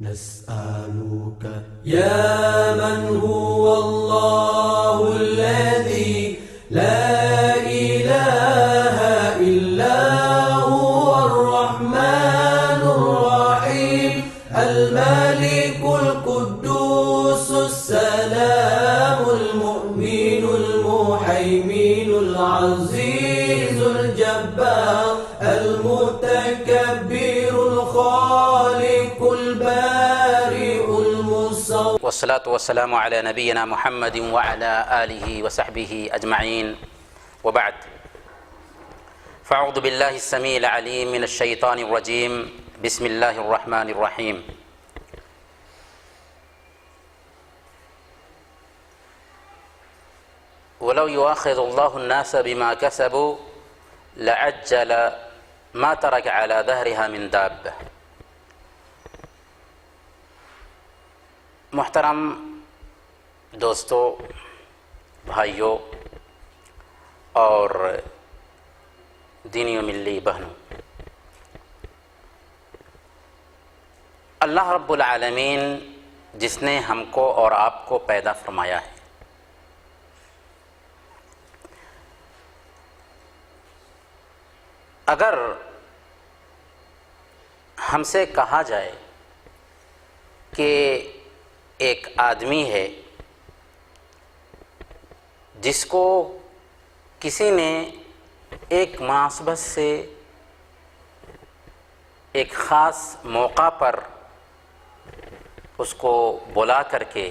نسألك يا من هو الله الذي لا إله إلا هو الرحمن الرحيم الملك القدوس السلام المؤمن المهيمن العزيز الجبار المتكبر الخالق البارئ المصور والصلاة والسلام على نبينا محمد وعلى آله وصحبه أجمعين وبعد فأعوذ بالله السميع العليم من الشيطان الرجيم بسم الله الرحمن الرحيم ولو يؤاخذ الله الناس بما كسبوا لعجل ما ترك على ظهرها من دابة. محترم دوستو، بھائیوں اور دینی و ملی بہنوں، اللہ رب العالمین جس نے ہم کو اور آپ کو پیدا فرمایا ہے، اگر ہم سے کہا جائے کہ ایک آدمی ہے جس کو کسی نے ایک مناسبت سے ایک خاص موقع پر اس کو بلا کر کے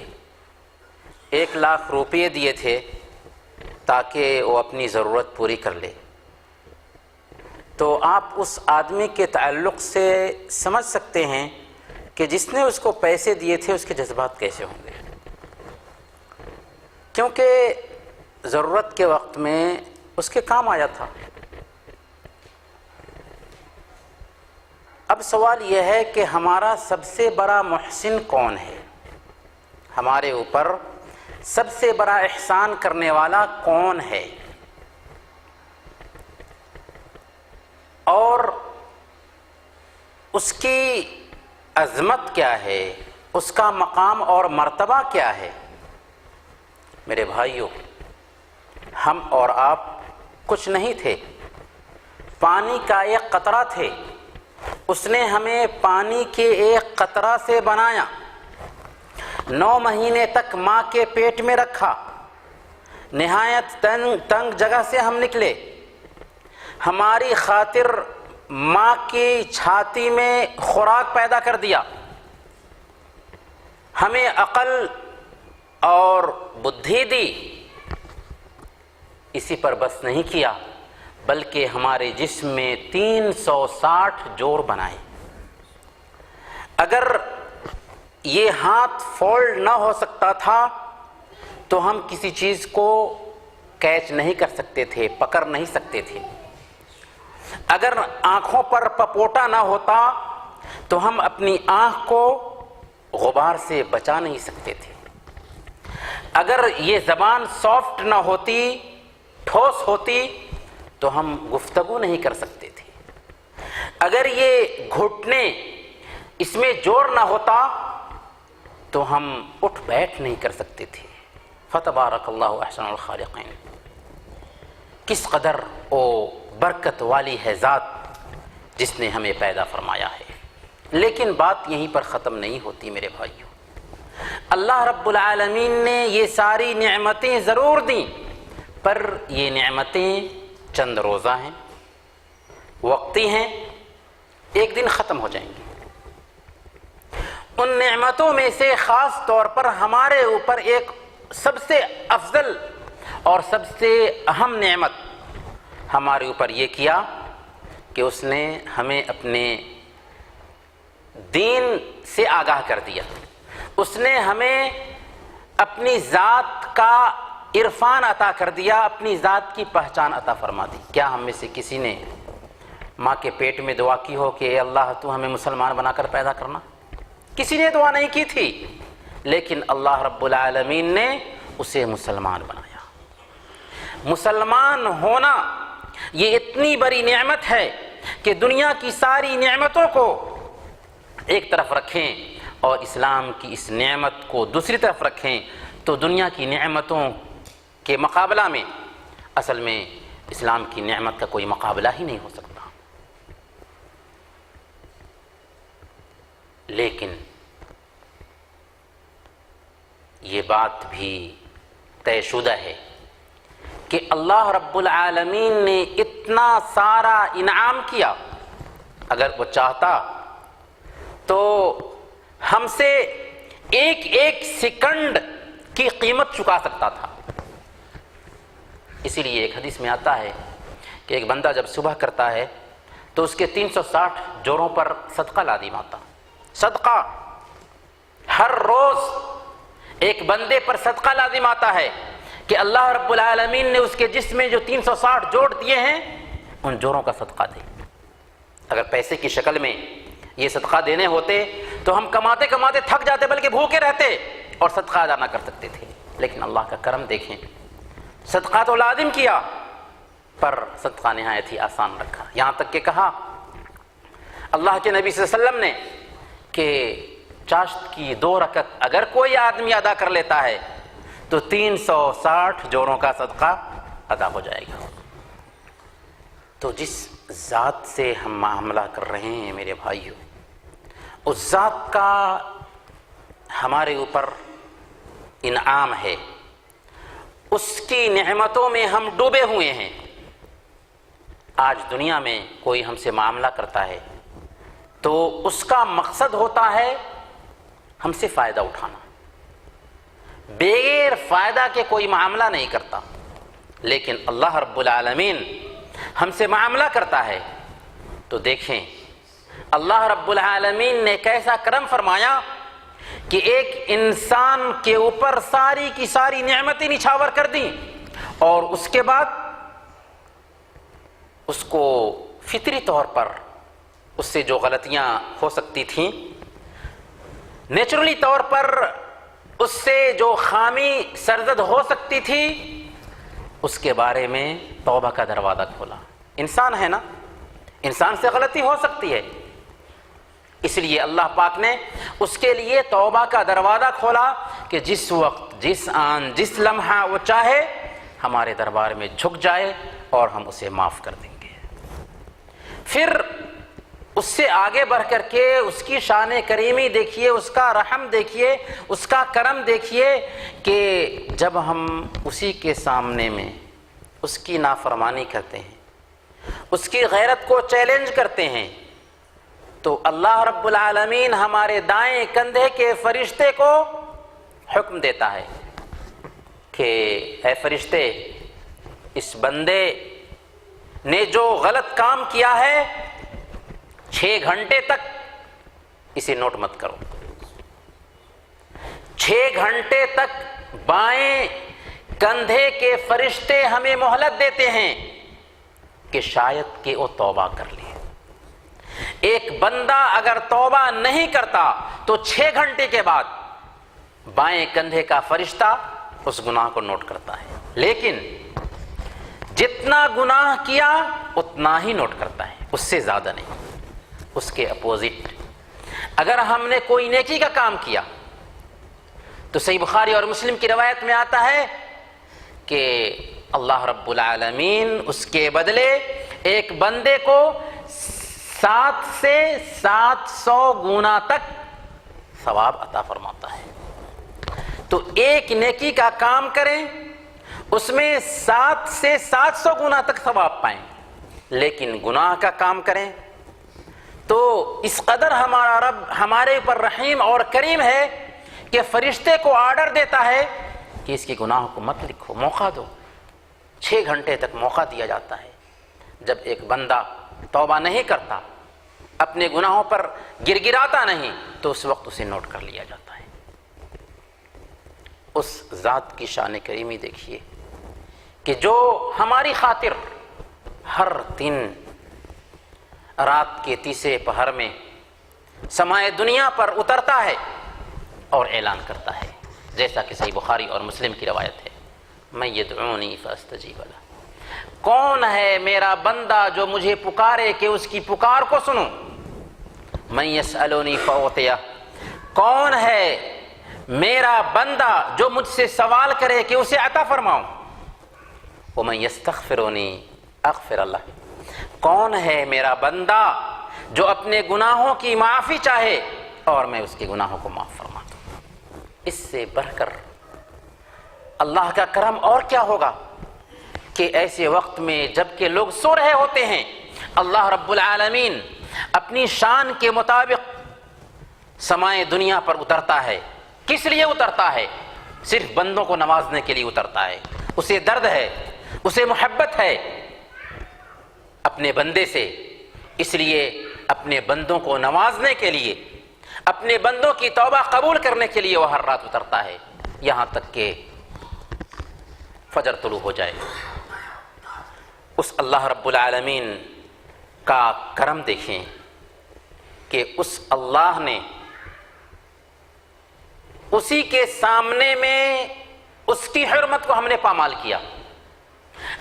1,00,000 روپے دیے تھے تاکہ وہ اپنی ضرورت پوری کر لے، تو آپ اس آدمی کے تعلق سے سمجھ سکتے ہیں کہ جس نے اس کو پیسے دیے تھے اس کے جذبات کیسے ہوں گے، کیونکہ ضرورت کے وقت میں اس کے کام آیا تھا۔ اب سوال یہ ہے کہ ہمارا سب سے بڑا محسن کون ہے؟ ہمارے اوپر سب سے بڑا احسان کرنے والا کون ہے؟ اور اس کی عظمت کیا ہے، اس کا مقام اور مرتبہ کیا ہے؟ میرے بھائیوں، ہم اور آپ کچھ نہیں تھے، پانی کا ایک قطرہ تھے، اس نے ہمیں پانی کے ایک قطرہ سے بنایا، 9 مہینے تک ماں کے پیٹ میں رکھا، نہایت تنگ جگہ سے ہم نکلے، ہماری خاطر ماں کی چھاتی میں خوراک پیدا کر دیا، ہمیں عقل اور بدھی دی، اسی پر بس نہیں کیا بلکہ ہمارے جسم میں 360 جوڑ بنائے۔ اگر یہ ہاتھ فولڈ نہ ہو سکتا تھا تو ہم کسی چیز کو کیچ نہیں کر سکتے تھے، پکڑ نہیں سکتے تھے۔ اگر آنکھوں پر پپوٹا نہ ہوتا تو ہم اپنی آنکھ کو غبار سے بچا نہیں سکتے تھے۔ اگر یہ زبان سافٹ نہ ہوتی، ٹھوس ہوتی، تو ہم گفتگو نہیں کر سکتے تھے۔ اگر یہ گھٹنے، اس میں جوڑ نہ ہوتا تو ہم اٹھ بیٹھ نہیں کر سکتے تھے۔ فتبارک اللہ احسن الخالقین۔ کس قدر او برکت والی ہے ذات جس نے ہمیں پیدا فرمایا ہے۔ لیکن بات یہیں پر ختم نہیں ہوتی میرے بھائیوں، اللہ رب العالمین نے یہ ساری نعمتیں ضرور دیں، پر یہ نعمتیں چند روزہ ہیں، وقتی ہیں، ایک دن ختم ہو جائیں گی۔ ان نعمتوں میں سے خاص طور پر ہمارے اوپر ایک سب سے افضل اور سب سے اہم نعمت ہمارے اوپر یہ کیا کہ اس نے ہمیں اپنے دین سے آگاہ کر دیا، اس نے ہمیں اپنی ذات کا عرفان عطا کر دیا، اپنی ذات کی پہچان عطا فرما دی۔ کیا ہم میں سے کسی نے ماں کے پیٹ میں دعا کی ہو کہ اے اللہ تو ہمیں مسلمان بنا کر پیدا کرنا؟ کسی نے دعا نہیں کی تھی، لیکن اللہ رب العالمین نے اسے مسلمان بنایا۔ مسلمان ہونا یہ اتنی بڑی نعمت ہے کہ دنیا کی ساری نعمتوں کو ایک طرف رکھیں، اور اسلام کی اس نعمت کو دوسری طرف رکھیں تو دنیا کی نعمتوں کے مقابلہ میں اصل میں اسلام کی نعمت کا کوئی مقابلہ ہی نہیں ہو سکتا۔ لیکن یہ بات بھی طے شدہ ہے کہ اللہ رب العالمین نے اتنا سارا انعام کیا، اگر وہ چاہتا تو ہم سے ایک ایک سیکنڈ کی قیمت چکا سکتا تھا۔ اسی لیے ایک حدیث میں آتا ہے کہ ایک بندہ جب صبح کرتا ہے تو اس کے 360 جوڑوں پر صدقہ لازم آتا۔ صدقہ ہر روز ایک بندے پر صدقہ لازم آتا ہے کہ اللہ رب العالمین نے اس کے جسم میں جو 360 جوڑ دیے ہیں ان جوڑوں کا صدقہ دے۔ اگر پیسے کی شکل میں یہ صدقہ دینے ہوتے تو ہم کماتے کماتے تھک جاتے، بلکہ بھوکے رہتے اور صدقہ ادا نہ کر سکتے تھے۔ لیکن اللہ کا کرم دیکھیں، صدقہ تو لازم کیا پر صدقہ نہایت ہی آسان رکھا، یہاں تک کہ کہا اللہ کے نبی صلی اللہ علیہ وسلم نے کہ چاشت کی 2 رکعت اگر کوئی آدمی ادا کر لیتا ہے تو 360 جوڑوں کا صدقہ ادا ہو جائے گا۔ تو جس ذات سے ہم معاملہ کر رہے ہیں میرے بھائیوں، اس ذات کا ہمارے اوپر انعام ہے، اس کی نعمتوں میں ہم ڈوبے ہوئے ہیں۔ آج دنیا میں کوئی ہم سے معاملہ کرتا ہے تو اس کا مقصد ہوتا ہے ہم سے فائدہ اٹھانا، بغیر فائدہ کے کوئی معاملہ نہیں کرتا۔ لیکن اللہ رب العالمین ہم سے معاملہ کرتا ہے تو دیکھیں اللہ رب العالمین نے کیسا کرم فرمایا کہ ایک انسان کے اوپر ساری کی ساری نعمتیں نچھاور کر دیں، اور اس کے بعد اس کو فطری طور پر اس سے جو غلطیاں ہو سکتی تھیں، نیچرلی طور پر اس سے جو خامی سرزد ہو سکتی تھی، اس کے بارے میں توبہ کا دروازہ کھولا۔ انسان ہے نا، انسان سے غلطی ہو سکتی ہے، اس لیے اللہ پاک نے اس کے لیے توبہ کا دروازہ کھولا کہ جس وقت جس آن جس لمحہ وہ چاہے ہمارے دربار میں جھک جائے اور ہم اسے معاف کر دیں گے۔ پھر اس سے آگے بڑھ کر کے اس کی شان کریمی دیکھیے، اس کا رحم دیکھیے، اس کا کرم دیکھیے کہ جب ہم اسی کے سامنے میں اس کی نافرمانی کرتے ہیں، اس کی غیرت کو چیلنج کرتے ہیں، تو اللہ رب العالمین ہمارے دائیں کندھے کے فرشتے کو حکم دیتا ہے کہ اے فرشتے، اس بندے نے جو غلط کام کیا ہے 6 گھنٹے تک اسے نوٹ مت کرو۔ 6 گھنٹے تک بائیں کندھے کے فرشتے ہمیں مہلت دیتے ہیں کہ شاید کہ وہ توبہ کر لے۔ ایک بندہ اگر توبہ نہیں کرتا تو 6 گھنٹے کے بعد بائیں کندھے کا فرشتہ اس گناہ کو نوٹ کرتا ہے، لیکن جتنا گناہ کیا اتنا ہی نوٹ کرتا ہے، اس سے زیادہ نہیں۔ اس کے اپوزٹ اگر ہم نے کوئی نیکی کا کام کیا تو صحیح بخاری اور مسلم کی روایت میں آتا ہے کہ اللہ رب العالمین اس کے بدلے ایک بندے کو 7 سے 700 گنا تک ثواب عطا فرماتا ہے۔ تو ایک نیکی کا کام کریں، اس میں 7 سے 700 گنا تک ثواب پائیں، لیکن گناہ کا کام کریں تو اس قدر ہمارا رب ہمارے اوپر رحیم اور کریم ہے کہ فرشتے کو آرڈر دیتا ہے کہ اس کی گناہوں کو مت لکھو، موقع دو۔ 6 گھنٹے تک موقع دیا جاتا ہے۔ جب ایک بندہ توبہ نہیں کرتا، اپنے گناہوں پر گڑگڑاتا نہیں، تو اس وقت اسے نوٹ کر لیا جاتا ہے۔ اس ذات کی شان کریمی دیکھیے کہ جو ہماری خاطر ہر دن رات کے تیسرے پہر میں سمائے دنیا پر اترتا ہے اور اعلان کرتا ہے، جیسا کہ صحیح بخاری اور مسلم کی روایت ہے، میں یدعونی فاستجیب لہ، کون ہے میرا بندہ جو مجھے پکارے کہ اس کی پکار کو سنوں، من یسألونی فاعطیہ، کون ہے میرا بندہ جو مجھ سے سوال کرے کہ اسے عطا فرماؤں؟ وَمَن يَسْتَغْفِرُنِي أَغْفِرْ لَهُ، کون ہے میرا بندہ جو اپنے گناہوں کی معافی چاہے اور میں اس کے گناہوں کو معاف فرما دوں؟ اس سے بڑھ کر اللہ کا کرم اور کیا ہوگا کہ ایسے وقت میں جب کہ لوگ سو رہے ہوتے ہیں، اللہ رب العالمین اپنی شان کے مطابق سمائے دنیا پر اترتا ہے۔ کس لیے اترتا ہے؟ صرف بندوں کو نوازنے کے لیے اترتا ہے۔ اسے درد ہے، اسے محبت ہے اپنے بندے سے، اس لیے اپنے بندوں کو نوازنے کے لیے، اپنے بندوں کی توبہ قبول کرنے کے لیے وہ ہر رات اترتا ہے، یہاں تک کہ فجر طلوع ہو جائے۔ اس اللہ رب العالمین کا کرم دیکھیں کہ اس اللہ نے اسی کے سامنے میں اس کی حرمت کو ہم نے پامال کیا۔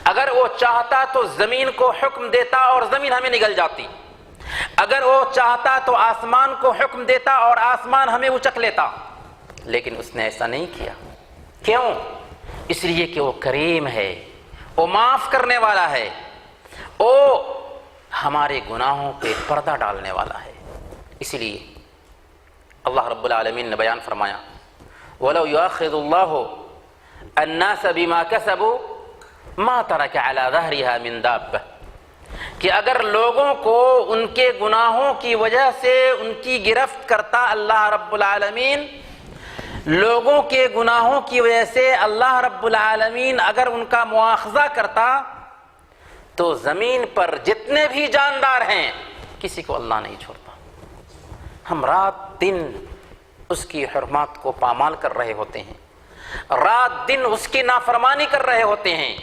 اگر وہ چاہتا تو زمین کو حکم دیتا اور زمین ہمیں نگل جاتی، اگر وہ چاہتا تو آسمان کو حکم دیتا اور آسمان ہمیں اچک لیتا، لیکن اس نے ایسا نہیں کیا۔ کیوں؟ اس لیے کہ وہ کریم ہے، وہ معاف کرنے والا ہے، وہ ہمارے گناہوں پہ پردہ ڈالنے والا ہے۔ اس لیے اللہ رب العالمین نے بیان فرمایا وَلَوْ يُؤَاخِذُ اللَّهُ النَّاسَ بِمَا كَسَبُوا مَا تَرَكَ عَلَى ظَهْرِهَا مِن دَابَّةٍ، کہ اگر لوگوں کو ان کے گناہوں کی وجہ سے ان کی گرفت کرتا اللہ رب العالمین، لوگوں کے گناہوں کی وجہ سے اللہ رب العالمین اگر ان کا مواخذہ کرتا تو زمین پر جتنے بھی جاندار ہیں کسی کو اللہ نہیں چھوڑتا۔ ہم رات دن اس کی حرمات کو پامال کر رہے ہوتے ہیں، رات دن اس کی نافرمانی کر رہے ہوتے ہیں،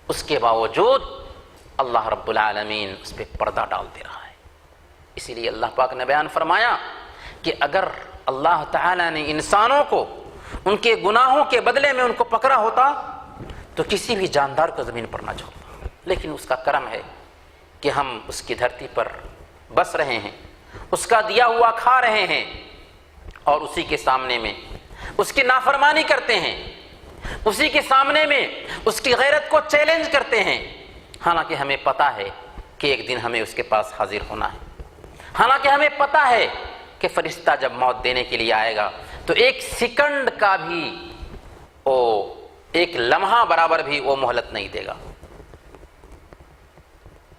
اس کے باوجود اللہ رب العالمین اس پہ پردہ ڈال دے رہا ہے۔ اسی لیے اللہ پاک نے بیان فرمایا کہ اگر اللہ تعالیٰ نے انسانوں کو ان کے گناہوں کے بدلے میں ان کو پکڑا ہوتا تو کسی بھی جاندار کو زمین پر نہ چھوڑتا، لیکن اس کا کرم ہے کہ ہم اس کی دھرتی پر بس رہے ہیں، اس کا دیا ہوا کھا رہے ہیں اور اسی کے سامنے میں اس کی نافرمانی کرتے ہیں، اسی کے سامنے میں اس کی غیرت کو چیلنج کرتے ہیں، حالانکہ ہمیں پتہ ہے کہ ایک دن ہمیں اس کے پاس حاضر ہونا ہے، حالانکہ ہمیں پتہ ہے کہ فرشتہ جب موت دینے کے لیے آئے گا تو ایک سیکنڈ کا بھی وہ ایک لمحہ برابر بھی وہ مہلت نہیں دے گا۔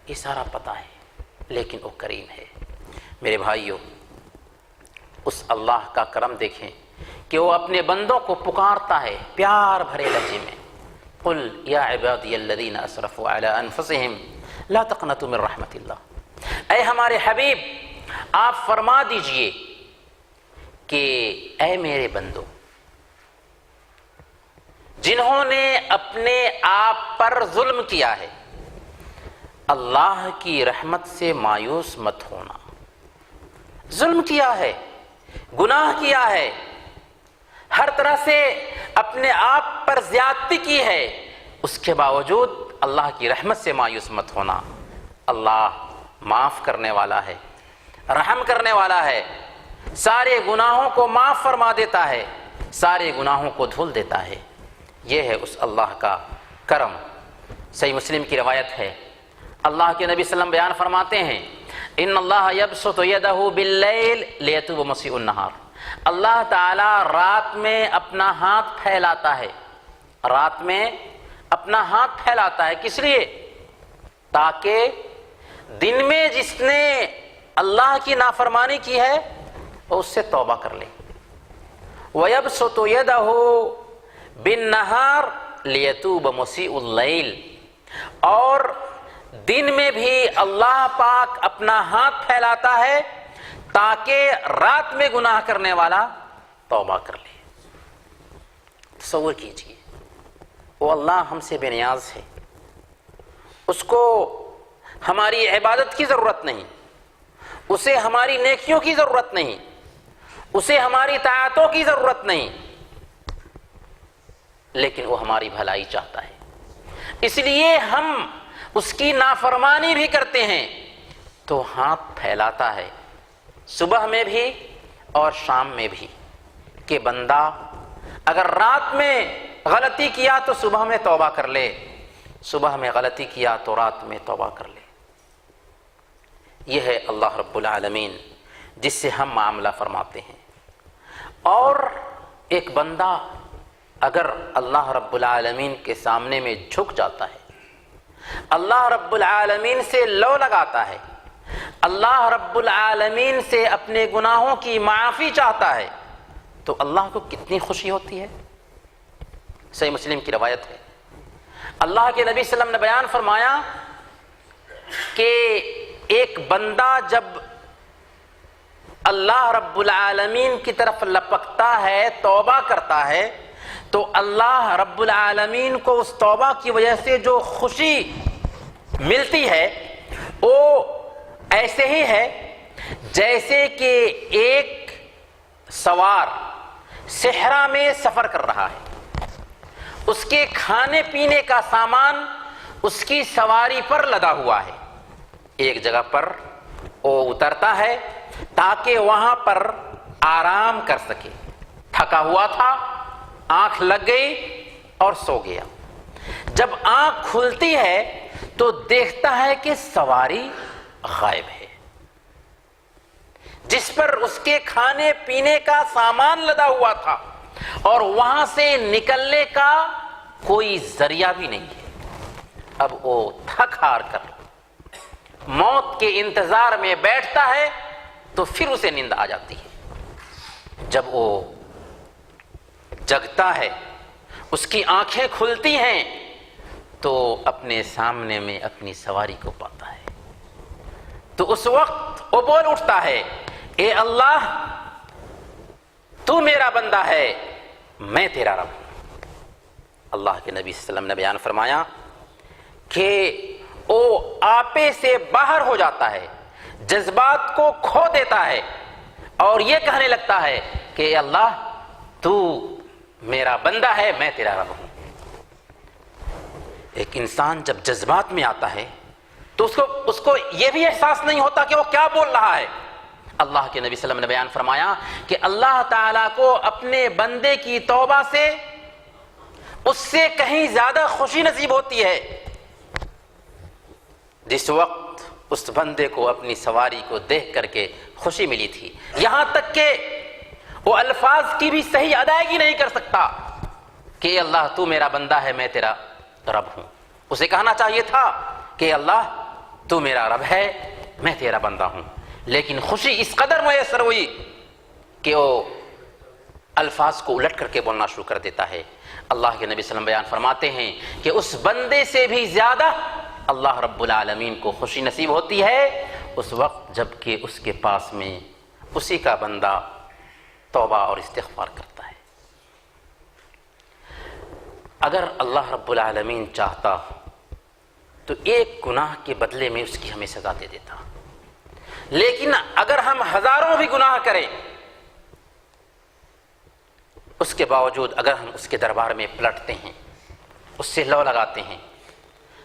یہ سارا پتہ ہے، لیکن وہ کریم ہے۔ میرے بھائیوں، اس اللہ کا کرم دیکھیں کہ وہ اپنے بندوں کو پکارتا ہے پیار بھرے لہجے میں، قل یا عبادی الذین اسرفوا علی انفسہم لا تقنطوا من رحمت اللہ، اے ہمارے حبیب آپ فرما دیجئے کہ اے میرے بندو جنہوں نے اپنے آپ پر ظلم کیا ہے، اللہ کی رحمت سے مایوس مت ہونا۔ ظلم کیا ہے، گناہ کیا ہے، ہر طرح سے اپنے آپ پر زیادتی کی ہے، اس کے باوجود اللہ کی رحمت سے مایوس مت ہونا۔ اللہ معاف کرنے والا ہے، رحم کرنے والا ہے، سارے گناہوں کو معاف فرما دیتا ہے، سارے گناہوں کو دھل دیتا ہے۔ یہ ہے اس اللہ کا کرم۔ صحیح مسلم کی روایت ہے، اللہ کے نبی صلی اللہ علیہ وسلم بیان فرماتے ہیں ان اللہ یبسط یدہ باللیل لیتوب مسیء النہار، اللہ تعالیٰ رات میں اپنا ہاتھ پھیلاتا ہے، رات میں اپنا ہاتھ پھیلاتا ہے، کس لیے؟ تاکہ دن میں جس نے اللہ کی نافرمانی کی ہے وہ اس سے توبہ کر لے۔ وَيَبْسُطُ يَدَهُ بِالنَّهَارِ لِيَتُوبَ مُسِيءُ اللَّيْلِ، اور دن میں بھی اللہ پاک اپنا ہاتھ پھیلاتا ہے تاکہ رات میں گناہ کرنے والا توبہ کر لے۔ تصور کیجئے، وہ اللہ ہم سے بے نیاز ہے، اس کو ہماری عبادت کی ضرورت نہیں، اسے ہماری نیکیوں کی ضرورت نہیں، اسے ہماری طاعتوں کی ضرورت نہیں، لیکن وہ ہماری بھلائی چاہتا ہے، اس لیے ہم اس کی نافرمانی بھی کرتے ہیں تو ہاتھ پھیلاتا ہے، صبح میں بھی اور شام میں بھی کہ بندہ اگر رات میں غلطی کیا تو صبح میں توبہ کر لے، صبح میں غلطی کیا تو رات میں توبہ کر لے۔ یہ ہے اللہ رب العالمین جس سے ہم معاملہ فرماتے ہیں۔ اور ایک بندہ اگر اللہ رب العالمین کے سامنے میں جھک جاتا ہے، اللہ رب العالمین سے لو لگاتا ہے، اللہ رب العالمین سے اپنے گناہوں کی معافی چاہتا ہے، تو اللہ کو کتنی خوشی ہوتی ہے۔ صحیح مسلم کی روایت ہے، اللہ کے نبی صلی اللہ علیہ وسلم نے بیان فرمایا کہ ایک بندہ جب اللہ رب العالمین کی طرف لپکتا ہے، توبہ کرتا ہے، تو اللہ رب العالمین کو اس توبہ کی وجہ سے جو خوشی ملتی ہے وہ ایسے ہی ہے جیسے کہ ایک سوار صحرا میں سفر کر رہا ہے، اس کے کھانے پینے کا سامان اس کی سواری پر لدا ہوا ہے، ایک جگہ پر وہ اترتا ہے تاکہ وہاں پر آرام کر سکے، تھکا ہوا تھا، آنکھ لگ گئی اور سو گیا۔ جب آنکھ کھلتی ہے تو دیکھتا ہے کہ سواری غائب ہے، جس پر اس کے کھانے پینے کا سامان لدا ہوا تھا، اور وہاں سے نکلنے کا کوئی ذریعہ بھی نہیں ہے۔ اب وہ تھک ہار کر موت کے انتظار میں بیٹھتا ہے تو پھر اسے نیند آ جاتی ہے۔ جب وہ جگتا ہے، اس کی آنکھیں کھلتی ہیں تو اپنے سامنے میں اپنی سواری کو پاتا ہے، تو اس وقت وہ بول اٹھتا ہے، اے اللہ تو میرا بندہ ہے، میں تیرا رب ہوں۔ اللہ کے نبی صلی اللہ علیہ وسلم نے بیان فرمایا کہ وہ آپے سے باہر ہو جاتا ہے، جذبات کو کھو دیتا ہے اور یہ کہنے لگتا ہے کہ اے اللہ تو میرا بندہ ہے، میں تیرا رب ہوں۔ ایک انسان جب جذبات میں آتا ہے تو اس کو یہ بھی احساس نہیں ہوتا کہ وہ کیا بول رہا ہے۔ اللہ کے نبی صلی اللہ علیہ وسلم نے بیان فرمایا کہ اللہ تعالیٰ کو اپنے بندے کی توبہ سے اس سے کہیں زیادہ خوشی نصیب ہوتی ہے جس وقت اس بندے کو اپنی سواری کو دیکھ کر کے خوشی ملی تھی، یہاں تک کہ وہ الفاظ کی بھی صحیح ادائیگی نہیں کر سکتا کہ اے اللہ تو میرا بندہ ہے، میں تیرا رب ہوں۔ اسے کہنا چاہیے تھا کہ اللہ تو میرا رب ہے، میں تیرا بندہ ہوں، لیکن خوشی اس قدر میسر ہوئی کہ وہ الفاظ کو الٹ کر کے بولنا شروع کر دیتا ہے۔ اللہ کے نبی صلی اللہ علیہ وسلم بیان فرماتے ہیں کہ اس بندے سے بھی زیادہ اللہ رب العالمین کو خوشی نصیب ہوتی ہے اس وقت جب کہ اس کے پاس میں اسی کا بندہ توبہ اور استغفار کرتا ہے۔ اگر اللہ رب العالمین چاہتا تو ایک گناہ کے بدلے میں اس کی ہمیں سزا دے دیتا، لیکن اگر ہم ہزاروں بھی گناہ کریں اس کے باوجود اگر ہم اس کے دربار میں پلٹتے ہیں، اس سے لو لگاتے ہیں،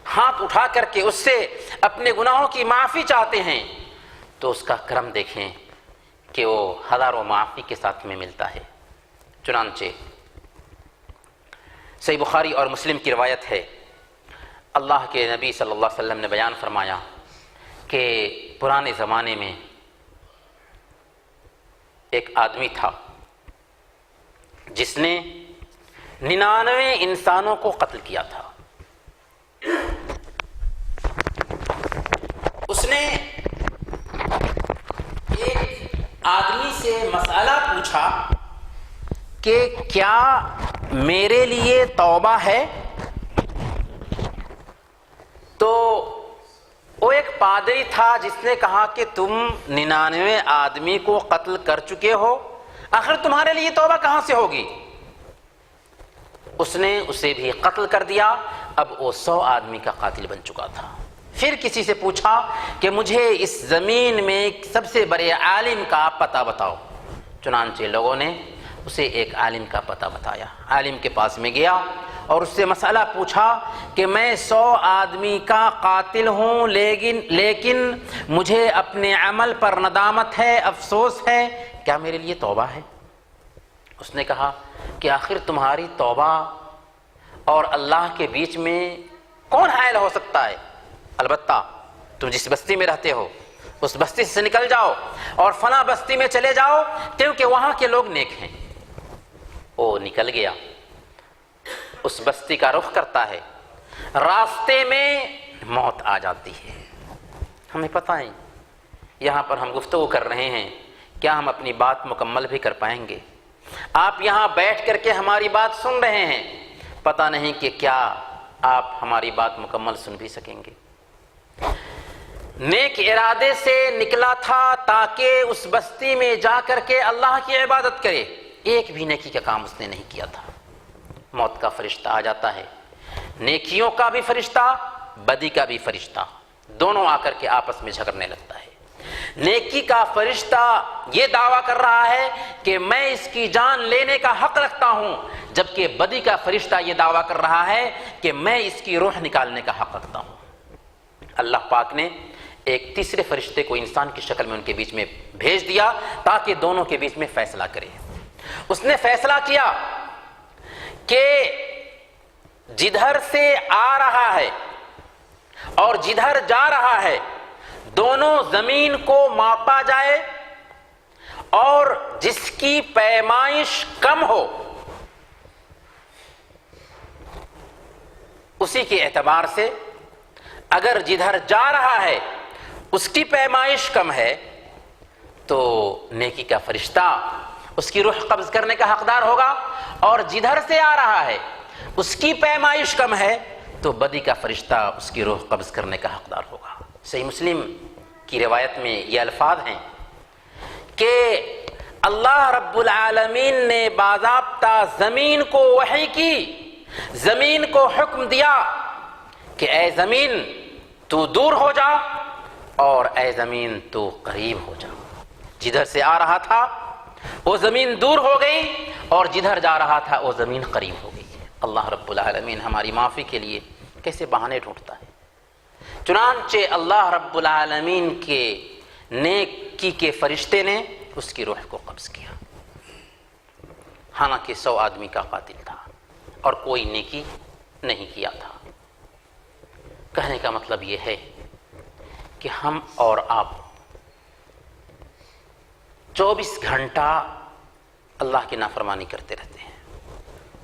ہاتھ اٹھا کر کے اس سے اپنے گناہوں کی معافی چاہتے ہیں، تو اس کا کرم دیکھیں کہ وہ ہزاروں معافی کے ساتھ میں ملتا ہے۔ چنانچہ صحیح بخاری اور مسلم کی روایت ہے، اللہ کے نبی صلی اللہ علیہ وسلم نے بیان فرمایا کہ پرانے زمانے میں ایک آدمی تھا جس نے 99 انسانوں کو قتل کیا تھا۔ اس نے ایک آدمی سے مسئلہ پوچھا کہ کیا میرے لیے توبہ ہے؟ تو وہ ایک پادری تھا جس نے کہا کہ تم 99 آدمی کو قتل کر چکے ہو، آخر تمہارے لیے توبہ کہاں سے ہوگی؟ اس نے اسے بھی قتل کر دیا، اب وہ 100 آدمی کا قاتل بن چکا تھا۔ پھر کسی سے پوچھا کہ مجھے اس زمین میں سب سے بڑے عالم کا پتہ بتاؤ، چنانچہ لوگوں نے اسے ایک عالم کا پتہ بتایا۔ عالم کے پاس میں گیا اور اس سے مسئلہ پوچھا کہ میں 100 آدمی کا قاتل ہوں، لیکن مجھے اپنے عمل پر ندامت ہے، افسوس ہے کیا میرے لیے توبہ ہے؟ اس نے کہا کہ آخر تمہاری توبہ اور اللہ کے بیچ میں کون حائل ہو سکتا ہے؟ البتہ تم جس بستی میں رہتے ہو اس بستی سے نکل جاؤ اور فلاں بستی میں چلے جاؤ کیونکہ وہاں کے لوگ نیک ہیں۔ وہ نکل گیا، اس بستی کا رخ کرتا ہے، راستے میں موت آ جاتی ہے۔ ہمیں پتہ ہے یہاں پر ہم گفتگو کر رہے ہیں، کیا ہم اپنی بات مکمل بھی کر پائیں گے؟ آپ یہاں بیٹھ کر کے ہماری بات سن رہے ہیں، پتہ نہیں کہ کیا آپ ہماری بات مکمل سن بھی سکیں گے۔ نیک ارادے سے نکلا تھا تاکہ اس بستی میں جا کر کے اللہ کی عبادت کرے، ایک بھی نیکی کا کام اس نے نہیں کیا تھا۔ موت کا فرشتہ آ جاتا ہے، نیکیوں کا بھی فرشتہ، بدی کا بھی فرشتہ، دونوں آ کر کے آپس میں جھگڑنے لگتا ہے۔ نیکی کا فرشتہ یہ دعویٰ کر رہا ہے کہ میں اس کی جان لینے کا حق رکھتا ہوں، جبکہ بدی کا فرشتہ یہ دعویٰ کر رہا ہے کہ میں اس کی روح نکالنے کا حق رکھتا ہوں۔ اللہ پاک نے ایک تیسرے فرشتے کو انسان کی شکل میں ان کے بیچ میں بھیج دیا تاکہ دونوں کے بیچ میں فیصلہ کرے۔ اس نے فیصلہ کیا کہ جدھر سے آ رہا ہے اور جدھر جا رہا ہے دونوں زمین کو ماپا جائے اور جس کی پیمائش کم ہو اسی کے اعتبار سے، اگر جدھر جا رہا ہے اس کی پیمائش کم ہے تو نیکی کا فرشتہ اس کی روح قبض کرنے کا حقدار ہوگا، اور جدھر سے آ رہا ہے اس کی پیمائش کم ہے تو بدی کا فرشتہ اس کی روح قبض کرنے کا حقدار ہوگا۔ صحیح مسلم کی روایت میں یہ الفاظ ہیں کہ اللہ رب العالمین نے باضابطہ زمین کو وحی کی، زمین کو حکم دیا کہ اے زمین تو دور ہو جا اور اے زمین تو قریب ہو جا۔ جدھر سے آ رہا تھا وہ زمین دور ہو گئی اور جدھر جا رہا تھا وہ زمین قریب ہو گئی۔ اللہ رب العالمین ہماری معافی کے لیے کیسے بہانے ڈھونڈتا ہے۔ چنانچہ اللہ رب العالمین کے نیکی کے فرشتے نے اس کی روح کو قبض کیا، حالانکہ 100 آدمی کا قاتل تھا اور کوئی نیکی نہیں کیا تھا۔ کہنے کا مطلب یہ ہے کہ ہم اور آپ 24 گھنٹہ اللہ کی نافرمانی کرتے رہتے ہیں،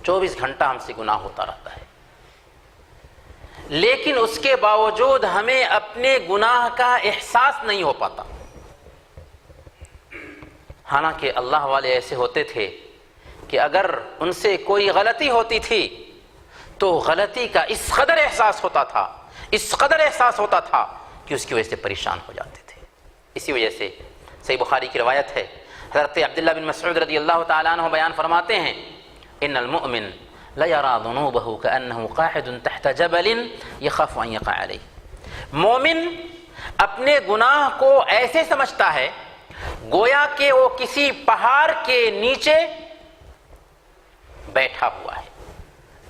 24 گھنٹہ ہم سے گناہ ہوتا رہتا ہے، لیکن اس کے باوجود ہمیں اپنے گناہ کا احساس نہیں ہو پاتا۔ حالانکہ اللہ والے ایسے ہوتے تھے کہ اگر ان سے کوئی غلطی ہوتی تھی تو غلطی کا اس قدر احساس ہوتا تھا کہ اس کی وجہ سے پریشان ہو جاتے تھے۔ اسی وجہ سے صحیح بخاری کی روایت ہے، حضرت عبداللہ بن مسعود رضی اللہ تعالیٰ عنہ بیان فرماتے ہیں، ان المؤمن لَيَرَى ذُنُوبَهُ كَأَنَّهُ قَاعِدٌ تَحْتَ جَبَلٍ يَخَافُ أَن يَقَعَ عَلَيْهِ۔ مومن اپنے گناہ کو ایسے سمجھتا ہے گویا کہ وہ کسی پہاڑ کے نیچے بیٹھا ہوا ہے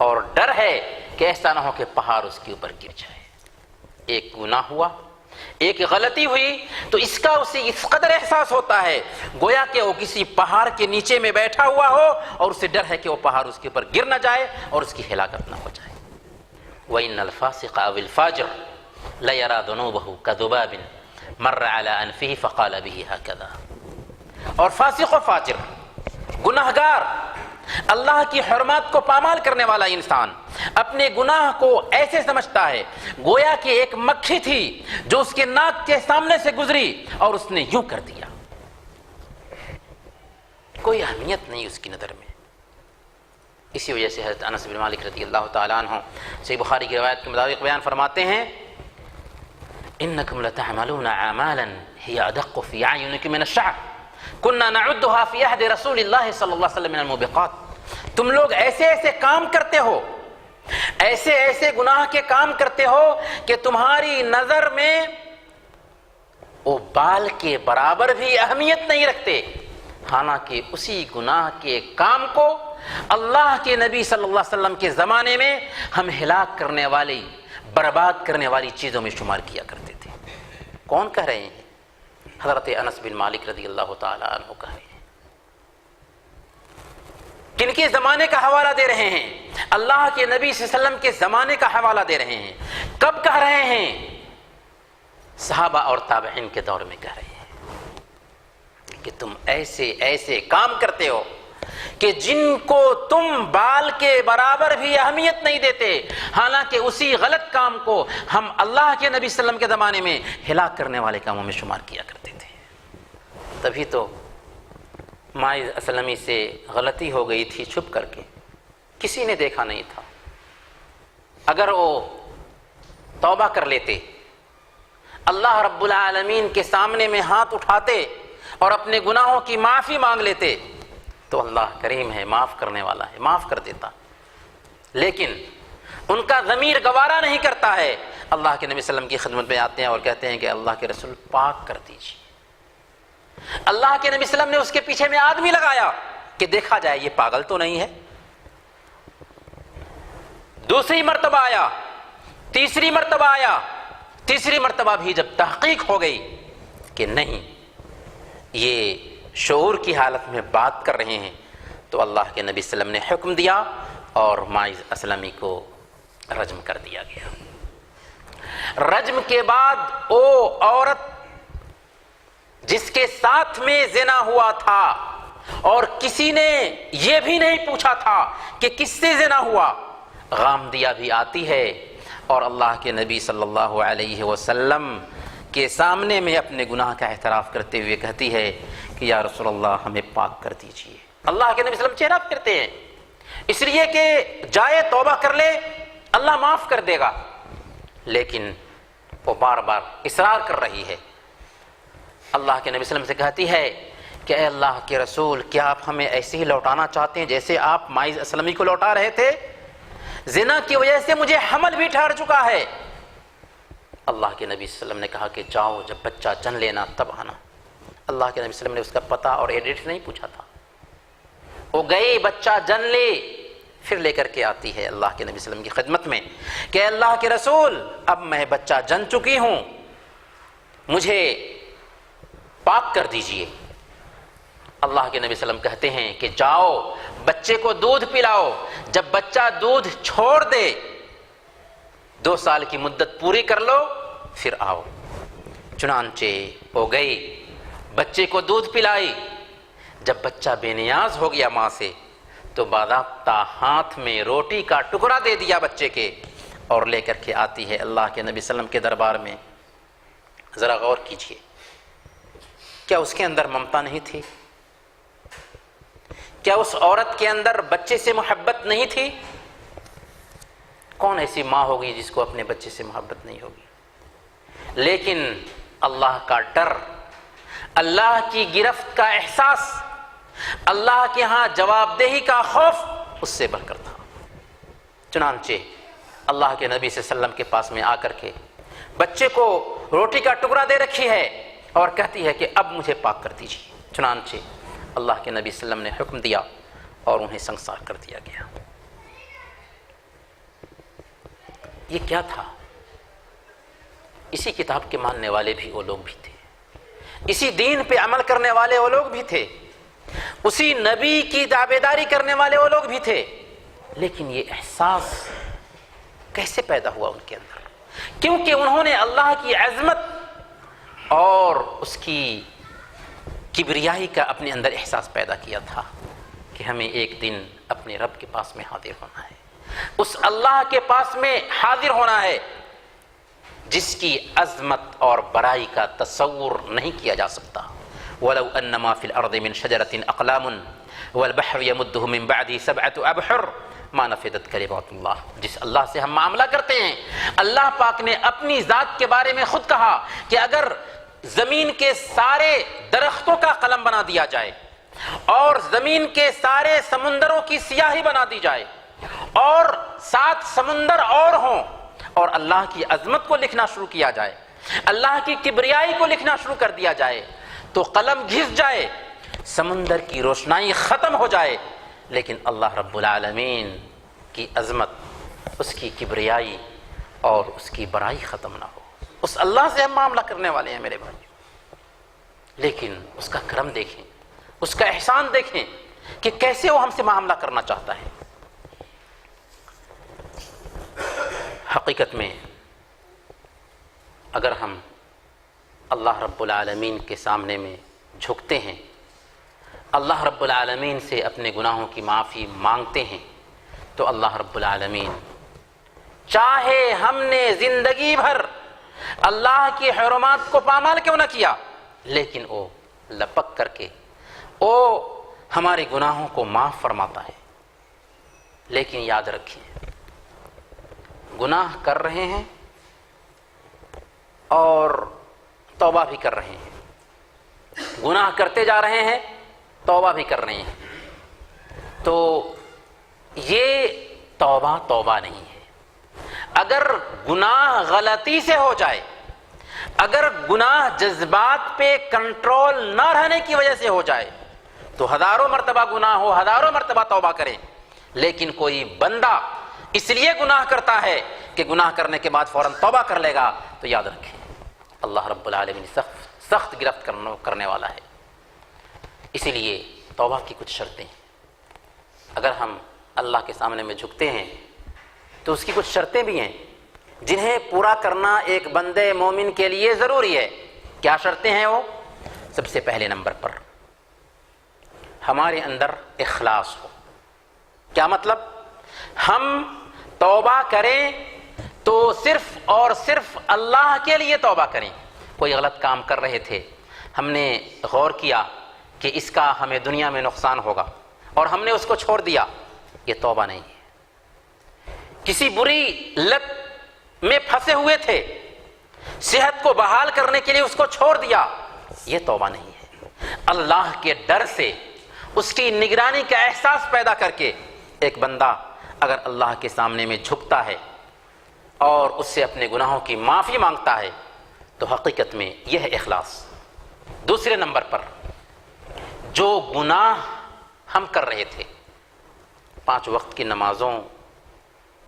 اور ڈر ہے کہ ایسا نہ ہو کہ پہاڑ اس کے اوپر گر جائے۔ ایک گناہ ہوا، ایک غلطی ہوئی تو اس کا اسے اس قدر احساس ہوتا ہے گویا کہ وہ کسی پہاڑ کے نیچے میں بیٹھا ہوا ہو اور اسے ڈر ہے کہ وہ پہاڑ اس کے اوپر گر نہ جائے اور اس کی ہلاکت نہ ہو جائے۔ وَإِنَّ الْفَاسِقَ أَوِ الْفَاجِرَ لَيَرَى ذُنُوبَهُ كَذُبَابٍ مَرَّ عَلَى أَنفِهِ فَقَالَ بِهِ هَكَذَا۔ اور فاسق و فاجر، گناہگار، اللہ کی حرمات کو پامال کرنے والا انسان اپنے گناہ کو ایسے سمجھتا ہے گویا کہ ایک مکھی تھی جو اس کے ناک کے سامنے سے گزری اور اس نے یوں کر دیا، کوئی اہمیت نہیں اس کی نظر میں۔ اسی وجہ سے حضرت انس بن مالک رضی اللہ تعالیٰ عنہ صحیح بخاری کی روایت کے مطابق بیان فرماتے ہیں، انکم لتعملون اعمالا هي ادق في اعینکم من الشعر كنا نعدها في عهد رسول اللہ صلی اللہ علیہ وسلم من الموبقات۔ تم لوگ ایسے ایسے کام کرتے ہو، ایسے ایسے گناہ کے کام کرتے ہو کہ تمہاری نظر میں وہ بال کے برابر بھی اہمیت نہیں رکھتے، حالانکہ اسی گناہ کے کام کو اللہ کے نبی صلی اللہ علیہ وسلم کے زمانے میں ہم ہلاک کرنے والی، برباد کرنے والی چیزوں میں شمار کیا کرتے تھے۔ کون کہہ رہے ہیں؟ حضرت انس بن مالک رضی اللہ تعالیٰ عنہ کہہ رہے ہیں۔ کے زمانے کا حوالہ دے رہے ہیں، اللہ کے نبی صلی اللہ علیہ وسلم کے زمانے کا حوالہ دے رہے ہیں۔ کب کہہ رہے ہیں؟ صحابہ اور تابعین کے دور میں کہہ رہے ہیں کہ تم ایسے ایسے کام کرتے ہو کہ جن کو تم بال کے برابر بھی اہمیت نہیں دیتے، حالانکہ اسی غلط کام کو ہم اللہ کے نبی صلی اللہ علیہ وسلم کے زمانے میں ہلاک کرنے والے کاموں میں شمار کیا کرتے تھے۔ تبھی تو ماعز اسلمی سے غلطی ہو گئی تھی چھپ کر کے، کسی نے دیکھا نہیں تھا۔ اگر وہ توبہ کر لیتے، اللہ رب العالمین کے سامنے میں ہاتھ اٹھاتے اور اپنے گناہوں کی معافی مانگ لیتے تو اللہ کریم ہے، معاف کرنے والا ہے، معاف کر دیتا۔ لیکن ان کا ضمیر گوارا نہیں کرتا ہے، اللہ کے نبی صلی اللہ علیہ وسلم کی خدمت میں آتے ہیں اور کہتے ہیں کہ اللہ کے رسول پاک کر دیجیے۔ اللہ کے نبی صلی اللہ علیہ وسلم نے اس کے پیچھے میں آدمی لگایا کہ دیکھا جائے یہ پاگل تو نہیں ہے۔ دوسری مرتبہ آیا، تیسری مرتبہ آیا، تیسری مرتبہ بھی جب تحقیق ہو گئی کہ نہیں یہ شعور کی حالت میں بات کر رہے ہیں، تو اللہ کے نبی صلی اللہ علیہ وسلم نے حکم دیا اور ماعز اسلمی کو رجم کر دیا گیا۔ رجم کے بعد وہ عورت جس کے ساتھ میں زنا ہوا تھا اور کسی نے یہ بھی نہیں پوچھا تھا کہ کس سے زنا ہوا، غامدیہ بھی آتی ہے اور اللہ کے نبی صلی اللہ علیہ وسلم کے سامنے میں اپنے گناہ کا اعتراف کرتے ہوئے کہتی ہے کہ یا رسول اللہ ہمیں پاک کر دیجیے۔ اللہ کے نبی صلی اللہ علیہ وسلم چہرہ پھیرتے ہیں، اس لیے کہ جائے توبہ کر لے اللہ معاف کر دے گا، لیکن وہ بار بار اصرار کر رہی ہے۔ اللہ کے نبی صلی اللہ علیہ وسلم سے کہتی ہے کہ اے اللہ کے رسول، کیا آپ ہمیں ایسے ہی لوٹانا چاہتے ہیں جیسے آپ ماعز اسلمی کو لوٹا رہے تھے؟ زنا کی وجہ سے مجھے حمل بھی ٹھہر چکا ہے۔ اللہ کے نبی صلی اللہ علیہ وسلم نے کہا کہ جاؤ، جب بچہ جن لینا تب آنا۔ اللہ کے نبی صلی اللہ علیہ وسلم نے اس کا پتہ اور ایڈریس نہیں پوچھا تھا، وہ گئی، بچہ جن لے، پھر لے کر کے آتی ہے اللہ کے نبی صلی اللہ علیہ وسلم کی خدمت میں کہ اللہ کے رسول اب میں بچہ جن چکی ہوں، مجھے پاک کر دیجئے۔ اللہ کے نبی صلی اللہ علیہ وسلم کہتے ہیں کہ جاؤ بچے کو دودھ پلاؤ، جب بچہ دودھ چھوڑ دے، 2 سال کی مدت پوری کر لو، پھر آؤ۔ چنانچہ ہو گئی، بچے کو دودھ پلائی، جب بچہ بے نیاز ہو گیا ماں سے تو باضابطہ ہاتھ میں روٹی کا ٹکڑا دے دیا بچے کے اور لے کر کے آتی ہے اللہ کے نبی صلی اللہ علیہ وسلم کے دربار میں۔ ذرا غور کیجئے، کیا اس کے اندر ممتا نہیں تھی؟ کیا اس عورت کے اندر بچے سے محبت نہیں تھی؟ کون ایسی ماں ہوگی جس کو اپنے بچے سے محبت نہیں ہوگی؟ لیکن اللہ کا ڈر، اللہ کی گرفت کا احساس، اللہ کے ہاں جواب دہی کا خوف اس سے بڑھ کر تھا۔ چنانچہ اللہ کے نبی صلی اللہ علیہ وسلم کے پاس میں آ کر کے بچے کو روٹی کا ٹکڑا دے رکھی ہے اور کہتی ہے کہ اب مجھے پاک کر دیجیے۔ چنانچہ اللہ کے نبی صلی اللہ علیہ وسلم نے حکم دیا اور انہیں سنسار کر دیا گیا۔ یہ کیا تھا؟ اسی کتاب کے ماننے والے بھی وہ لوگ بھی تھے، اسی دین پہ عمل کرنے والے وہ لوگ بھی تھے، اسی نبی کی تابعداری کرنے والے وہ لوگ بھی تھے، لیکن یہ احساس کیسے پیدا ہوا ان کے اندر؟ کیونکہ انہوں نے اللہ کی عظمت اور اس کی کبریائی کا اپنے اندر احساس پیدا کیا تھا کہ ہمیں ایک دن اپنے رب کے پاس میں حاضر ہونا ہے، اس اللہ کے پاس میں حاضر ہونا ہے جس کی عظمت اور بڑائی کا تصور نہیں کیا جا سکتا۔ وَلَوْ أَنَّ مَا فِي الْأَرْضِ مِنْ شَجَرَةٍ أَقْلَامٌ وَالْبَحْرُ يَمُدُّهُ مِنْ بَعْدِهِ 7 أَبْحُرٍ مَا نَفِدَتْ كَلِمَاتُ اللَّهِ۔ جس اللہ سے ہم معاملہ کرتے ہیں، اللہ پاک نے اپنی ذات کے بارے میں خود کہا کہ اگر زمین کے سارے درختوں کا قلم بنا دیا جائے اور زمین کے سارے سمندروں کی سیاہی بنا دی جائے اور 7 سمندر اور ہوں اور اللہ کی عظمت کو لکھنا شروع کیا جائے، اللہ کی کبریائی کو لکھنا شروع کر دیا جائے، تو قلم گھس جائے، سمندر کی روشنائی ختم ہو جائے، لیکن اللہ رب العالمین کی عظمت، اس کی کبریائی اور اس کی بڑائی ختم نہ ہو۔ اس اللہ سے ہم معاملہ کرنے والے ہیں میرے بھائی، لیکن اس کا کرم دیکھیں، اس کا احسان دیکھیں کہ کیسے وہ ہم سے معاملہ کرنا چاہتا ہے۔ حقیقت میں اگر ہم اللہ رب العالمین کے سامنے میں جھکتے ہیں، اللہ رب العالمین سے اپنے گناہوں کی معافی مانگتے ہیں، تو اللہ رب العالمین چاہے ہم نے زندگی بھر اللہ کی حرمات کو پامال کیوں نہ کیا، لیکن وہ لپک کر کے وہ ہمارے گناہوں کو معاف فرماتا ہے۔ لیکن یاد رکھیں، گناہ کر رہے ہیں اور توبہ بھی کر رہے ہیں، گناہ کرتے جا رہے ہیں، توبہ بھی کر رہے ہیں، تو یہ توبہ نہیں ہے۔ اگر گناہ غلطی سے ہو جائے، اگر گناہ جذبات پہ کنٹرول نہ رہنے کی وجہ سے ہو جائے تو ہزاروں مرتبہ گناہ ہو، ہزاروں مرتبہ توبہ کریں، لیکن کوئی بندہ اس لیے گناہ کرتا ہے کہ گناہ کرنے کے بعد فوراً توبہ کر لے گا، تو یاد رکھیں اللہ رب العالمین سخت گرفت کرنے والا ہے۔ اسی لیے توبہ کی کچھ شرطیں ہیں۔ اگر ہم اللہ کے سامنے میں جھکتے ہیں تو اس کی کچھ شرطیں بھی ہیں جنہیں پورا کرنا ایک بندے مومن کے لیے ضروری ہے۔ کیا شرطیں ہیں وہ؟ سب سے پہلے نمبر پر ہمارے اندر اخلاص ہو۔ کیا مطلب؟ ہم توبہ کریں تو صرف اور صرف اللہ کے لیے توبہ کریں۔ کوئی غلط کام کر رہے تھے، ہم نے غور کیا کہ اس کا ہمیں دنیا میں نقصان ہوگا اور ہم نے اس کو چھوڑ دیا، یہ توبہ نہیں ہے۔ کسی بری لت میں پھنسے ہوئے تھے، صحت کو بحال کرنے کے لیے اس کو چھوڑ دیا، یہ توبہ نہیں ہے۔ اللہ کے ڈر سے اس کی نگرانی کا احساس پیدا کر کے ایک بندہ اگر اللہ کے سامنے میں جھکتا ہے اور اس سے اپنے گناہوں کی معافی مانگتا ہے تو حقیقت میں یہ ہے اخلاص۔ دوسرے نمبر پر جو گناہ ہم کر رہے تھے، 5 وقت کی نمازوں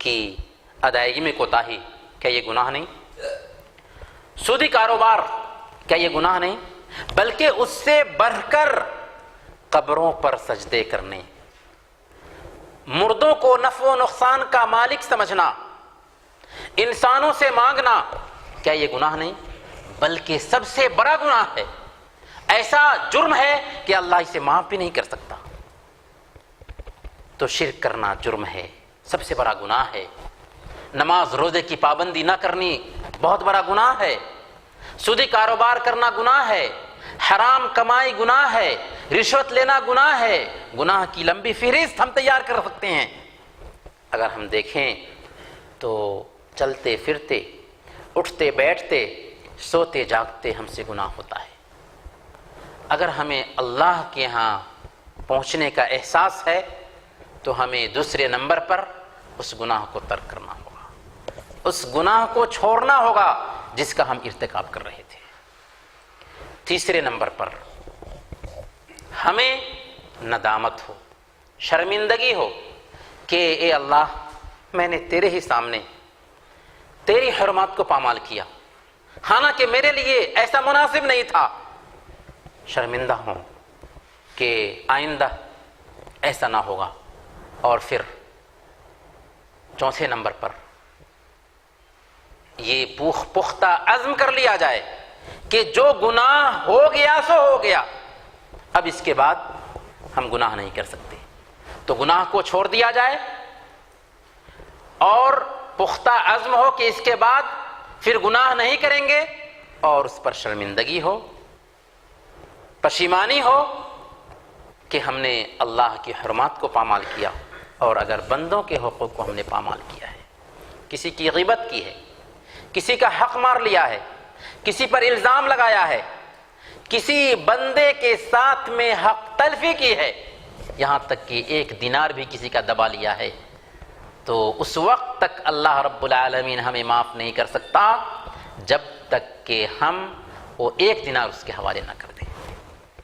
کی ادائیگی میں کوتاہی، کیا یہ گناہ نہیں؟ سودی کاروبار، کیا یہ گناہ نہیں؟ بلکہ اس سے بڑھ کر قبروں پر سجدے کرنے، مردوں کو نفع و نقصان کا مالک سمجھنا، انسانوں سے مانگنا، کیا یہ گناہ نہیں؟ بلکہ سب سے بڑا گناہ ہے، ایسا جرم ہے کہ اللہ اسے معاف بھی نہیں کر سکتا۔ تو شرک کرنا جرم ہے، سب سے بڑا گناہ ہے۔ نماز روزے کی پابندی نہ کرنی بہت بڑا گناہ ہے۔ سودی کاروبار کرنا گناہ ہے، حرام کمائی گناہ ہے، رشوت لینا گناہ ہے۔ گناہ کی لمبی فہرست ہم تیار کر سکتے ہیں۔ اگر ہم دیکھیں تو چلتے پھرتے، اٹھتے بیٹھتے، سوتے جاگتے ہم سے گناہ ہوتا ہے۔ اگر ہمیں اللہ کے ہاں پہنچنے کا احساس ہے تو ہمیں دوسرے نمبر پر اس گناہ کو ترک کرنا ہوگا، اس گناہ کو چھوڑنا ہوگا جس کا ہم ارتکاب کر رہے تھے۔ تیسرے نمبر پر ہمیں ندامت ہو، شرمندگی ہو کہ اے اللہ، میں نے تیرے ہی سامنے تیری حرمات کو پامال کیا، حالانکہ میرے لیے ایسا مناسب نہیں تھا۔ شرمندہ ہوں کہ آئندہ ایسا نہ ہوگا۔ اور پھر چوتھے نمبر پر یہ پختہ عزم کر لیا جائے کہ جو گناہ ہو گیا سو ہو گیا، اب اس کے بعد ہم گناہ نہیں کر سکتے، تو گناہ کو چھوڑ دیا جائے اور پختہ عزم ہو کہ اس کے بعد پھر گناہ نہیں کریں گے، اور اس پر شرمندگی ہو، پشیمانی ہو کہ ہم نے اللہ کی حرمات کو پامال کیا، اور اگر بندوں کے حقوق کو ہم نے پامال کیا ہے، کسی کی غیبت کی ہے، کسی کا حق مار لیا ہے، کسی پر الزام لگایا ہے، کسی بندے کے ساتھ میں حق تلفی کی ہے، یہاں تک کہ 1 دینار بھی کسی کا دبا لیا ہے، تو اس وقت تک اللہ رب العالمین ہمیں معاف نہیں کر سکتا جب تک کہ ہم وہ 1 دینار اس کے حوالے نہ کر دیں۔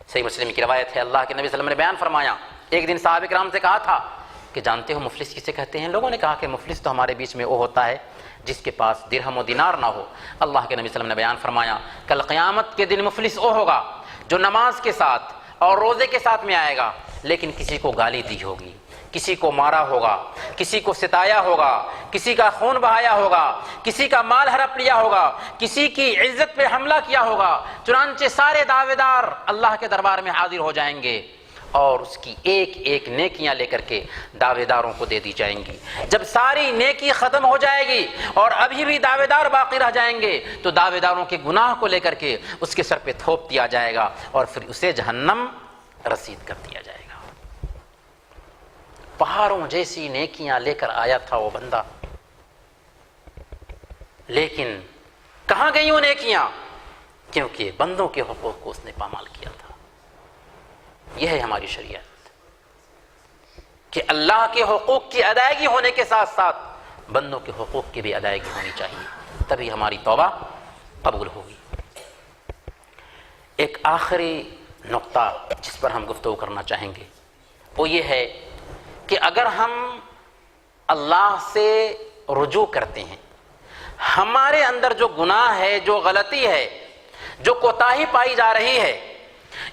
صحیح مسلم کی روایت ہے، اللہ کے نبی صلی اللہ علیہ وسلم نے بیان فرمایا، ایک دن صحابہ کرام سے کہا تھا کہ جانتے ہو مفلس کسے کہتے ہیں؟ لوگوں نے کہا کہ مفلس تو ہمارے بیچ میں وہ ہوتا ہے جس کے پاس درہم و دینار نہ ہو۔ اللہ کے نبی صلی اللہ علیہ وسلم نے بیان فرمایا، کل قیامت کے دن مفلس وہ ہوگا جو نماز کے ساتھ اور روزے کے ساتھ میں آئے گا، لیکن کسی کو گالی دی ہوگی، کسی کو مارا ہوگا، کسی کو ستایا ہوگا، کسی کا خون بہایا ہوگا، کسی کا مال ہڑپ لیا ہوگا، کسی کی عزت پہ حملہ کیا ہوگا، چنانچہ سارے دعوے دار اللہ کے دربار میں حاضر ہو جائیں گے اور اس کی ایک ایک نیکیاں لے کر کے دعوے داروں کو دے دی جائیں گی۔ جب ساری نیکی ختم ہو جائے گی اور ابھی بھی دعوے دار باقی رہ جائیں گے تو دعوے داروں کے گناہ کو لے کر کے اس کے سر پہ تھوپ دیا جائے گا اور پھر اسے جہنم رسید کر دیا جائے گا۔ پہاڑوں جیسی نیکیاں لے کر آیا تھا وہ بندہ، لیکن کہاں گئی وہ نیکیاں؟ کیونکہ بندوں کے حقوق کو اس نے پامال کیا تھا۔ یہ ہے ہماری شریعت کہ اللہ کے حقوق کی ادائیگی ہونے کے ساتھ ساتھ بندوں کے حقوق کی بھی ادائیگی ہونی چاہیے، تبھی ہماری توبہ قبول ہوگی۔ ایک آخری نقطہ جس پر ہم گفتگو کرنا چاہیں گے وہ یہ ہے کہ اگر ہم اللہ سے رجوع کرتے ہیں، ہمارے اندر جو گناہ ہے، جو غلطی ہے، جو کوتاہی پائی جا رہی ہے،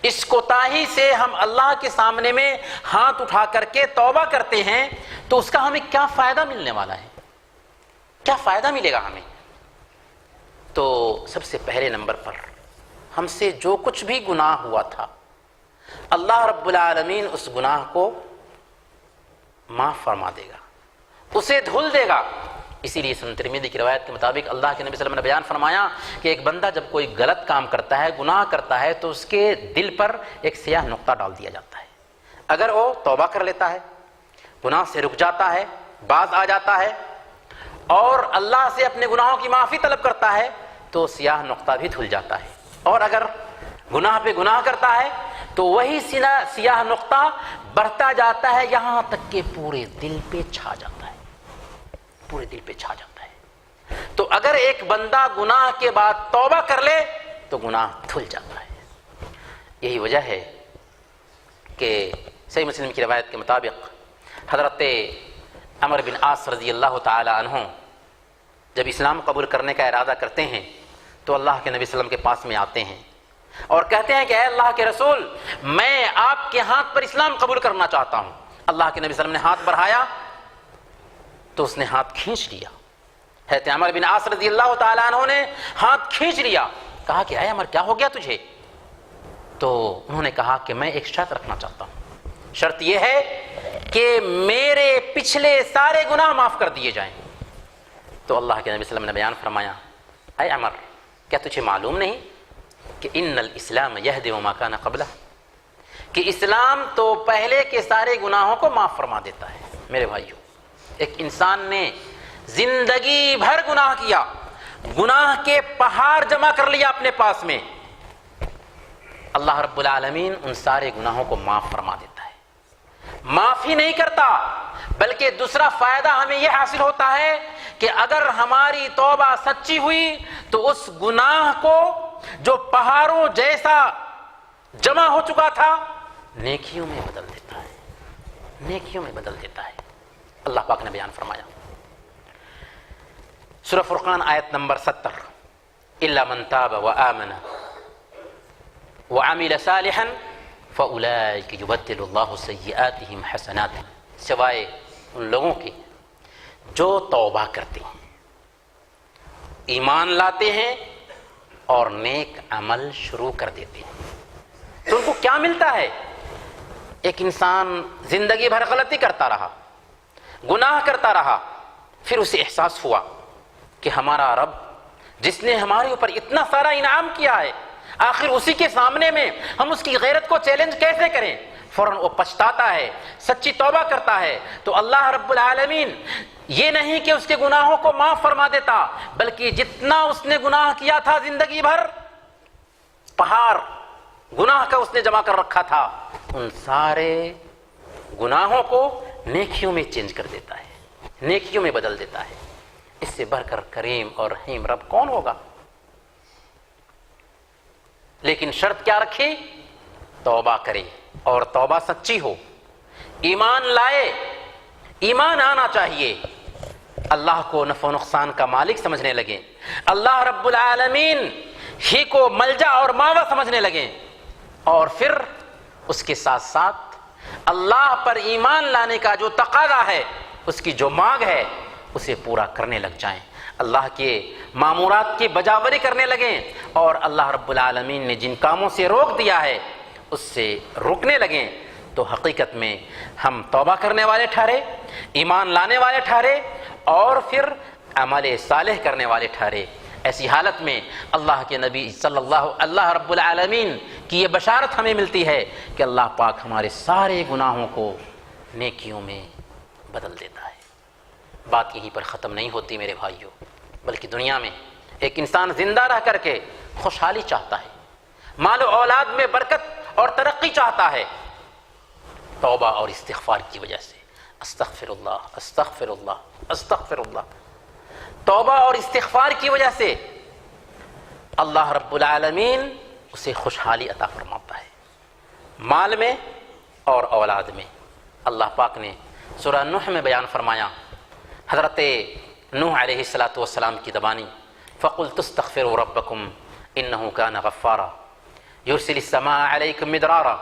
اس کوتاہی سے ہم اللہ کے سامنے میں ہاتھ اٹھا کر کے توبہ کرتے ہیں تو اس کا ہمیں کیا فائدہ ملنے والا ہے؟ کیا فائدہ ملے گا ہمیں؟ تو سب سے پہلے نمبر پر ہم سے جو کچھ بھی گناہ ہوا تھا اللہ رب العالمین اس گناہ کو معاف فرما دے گا، اسے دھل دے گا۔ اسی لیے سنن ترمذی کی روایت کے مطابق اللہ کے نبی صلی اللہ علیہ وسلم نے بیان فرمایا کہ ایک بندہ جب کوئی غلط کام کرتا ہے، گناہ کرتا ہے، تو اس کے دل پر ایک سیاہ نقطہ ڈال دیا جاتا ہے۔ اگر وہ توبہ کر لیتا ہے، گناہ سے رک جاتا ہے، باز آ جاتا ہے اور اللہ سے اپنے گناہوں کی معافی طلب کرتا ہے تو سیاہ نقطہ بھی دھل جاتا ہے، اور اگر گناہ پہ گناہ کرتا ہے تو وہی سیاہ نقطہ بڑھتا جاتا ہے یہاں تک کہ پورے دل پہ چھا جاتا ہے، پورے دل پہ چھا جاتا ہے۔ تو اگر ایک بندہ گناہ کے بعد توبہ کر لے تو گناہ دھل جاتا ہے۔ یہی وجہ ہے کہ صحیح مسلم کی روایت کے مطابق حضرت عمرو بن عاص رضی اللہ تعالی عنہ جب اسلام قبول کرنے کا ارادہ کرتے ہیں تو اللہ کے نبی صلی اللہ علیہ وسلم کے پاس میں آتے ہیں اور کہتے ہیں کہ اے اللہ کے رسول، میں آپ کے ہاتھ پر اسلام قبول کرنا چاہتا ہوں۔ اللہ کے نبی صلی اللہ علیہ وسلم نے ہاتھ بڑھایا تو اس نے ہاتھ کھینچ لیا۔ حضرت عمرو بن عاص رضی اللہ تعالیٰ عنہ نے ہاتھ کھینچ لیا، کہا کہ اے عمر کیا ہو گیا تجھے؟ تو انہوں نے کہا کہ میں ایک شرط رکھنا چاہتا ہوں، شرط یہ ہے کہ میرے پچھلے سارے گناہ معاف کر دیے جائیں۔ تو اللہ کے نبی صلی اللہ علیہ وسلم نے بیان فرمایا، اے عمر کیا تجھے معلوم نہیں کہ ان الاسلام یہدم ما کان قبلہ، کہ اسلام تو پہلے کے سارے گناہوں کو معاف فرما دیتا ہے۔ میرے بھائیو، ایک انسان نے زندگی بھر گناہ کیا، گناہ کے پہاڑ جمع کر لیا اپنے پاس میں، اللہ رب العالمین ان سارے گناہوں کو معاف فرما دیتا ہے۔ معاف ہی نہیں کرتا بلکہ دوسرا فائدہ ہمیں یہ حاصل ہوتا ہے کہ اگر ہماری توبہ سچی ہوئی تو اس گناہ کو جو پہاڑوں جیسا جمع ہو چکا تھا نیکیوں میں بدل دیتا ہے، نیکیوں میں بدل دیتا ہے۔ اللہ پاک نے بیان فرمایا سورہ فرقان آیت نمبر 70، الا من تاب وآمن وعمل صالحا فاولئک یبدل اللہ سیئاتہم حسنات، سوائے ان لوگوں کے جو توبہ کرتے ہیں، ایمان لاتے ہیں اور نیک عمل شروع کر دیتے ہیں۔ تو ان کو کیا ملتا ہے؟ ایک انسان زندگی بھر غلطی کرتا رہا، گناہ کرتا رہا، پھر اسے احساس ہوا کہ ہمارا رب جس نے ہمارے اوپر اتنا سارا انعام کیا ہے، آخر اسی کے سامنے میں ہم اس کی غیرت کو چیلنج کیسے کریں؟ فوراً وہ پچھتاتا ہے، سچی توبہ کرتا ہے تو اللہ رب العالمین یہ نہیں کہ اس کے گناہوں کو معاف فرما دیتا، بلکہ جتنا اس نے گناہ کیا تھا زندگی بھر، پہاڑ گناہ کا اس نے جمع کر رکھا تھا، ان سارے گناہوں کو نیکیوں میں چینج کر دیتا ہے، نیکیوں میں بدل دیتا ہے۔ اس سے بڑھ کر کریم اور رحیم رب کون ہوگا؟ لیکن شرط کیا رکھی؟ توبہ کرے اور توبہ سچی ہو، ایمان لائے، ایمان آنا چاہیے، اللہ کو نفع و نقصان کا مالک سمجھنے لگیں، اللہ رب العالمین ہی کو ملجا اور ماوا سمجھنے لگیں، اور پھر اس کے ساتھ ساتھ اللہ پر ایمان لانے کا جو تقاضا ہے، اس کی جو مانگ ہے، اسے پورا کرنے لگ جائیں، اللہ کے مامورات کی بجاوری کرنے لگیں، اور اللہ رب العالمین نے جن کاموں سے روک دیا ہے اس سے روکنے لگیں، تو حقیقت میں ہم توبہ کرنے والے ٹھہرے، ایمان لانے والے ٹھہرے، اور پھر عمل صالح کرنے والے ٹھہرے۔ ایسی حالت میں اللہ کے نبی اللہ رب العالمین کی یہ بشارت ہمیں ملتی ہے کہ اللہ پاک ہمارے سارے گناہوں کو نیکیوں میں بدل دیتا ہے۔ بات یہیں پر ختم نہیں ہوتی میرے بھائیوں، بلکہ دنیا میں ایک انسان زندہ رہ کر کے خوشحالی چاہتا ہے، مال و اولاد میں برکت اور ترقی چاہتا ہے، توبہ اور استغفار کی وجہ سے۔ استغفر اللہ استغفر اللہ استغفر اللہ۔ توبہ اور استغفار کی وجہ سے اللہ رب العالمین اسے خوشحالی عطا فرماتا ہے، مال میں اور اولاد میں۔ اللہ پاک نے سورہ نوح میں بیان فرمایا، حضرت نوح علیہ السلام کی زبانی، فَقُلْتُ اسْتَغْفِرُوا رَبَّكُمْ إِنَّهُ كَانَ غَفَّارًا يُرْسِلِ السَّمَاءَ عَلَيْكُمْ مِدْرَارًا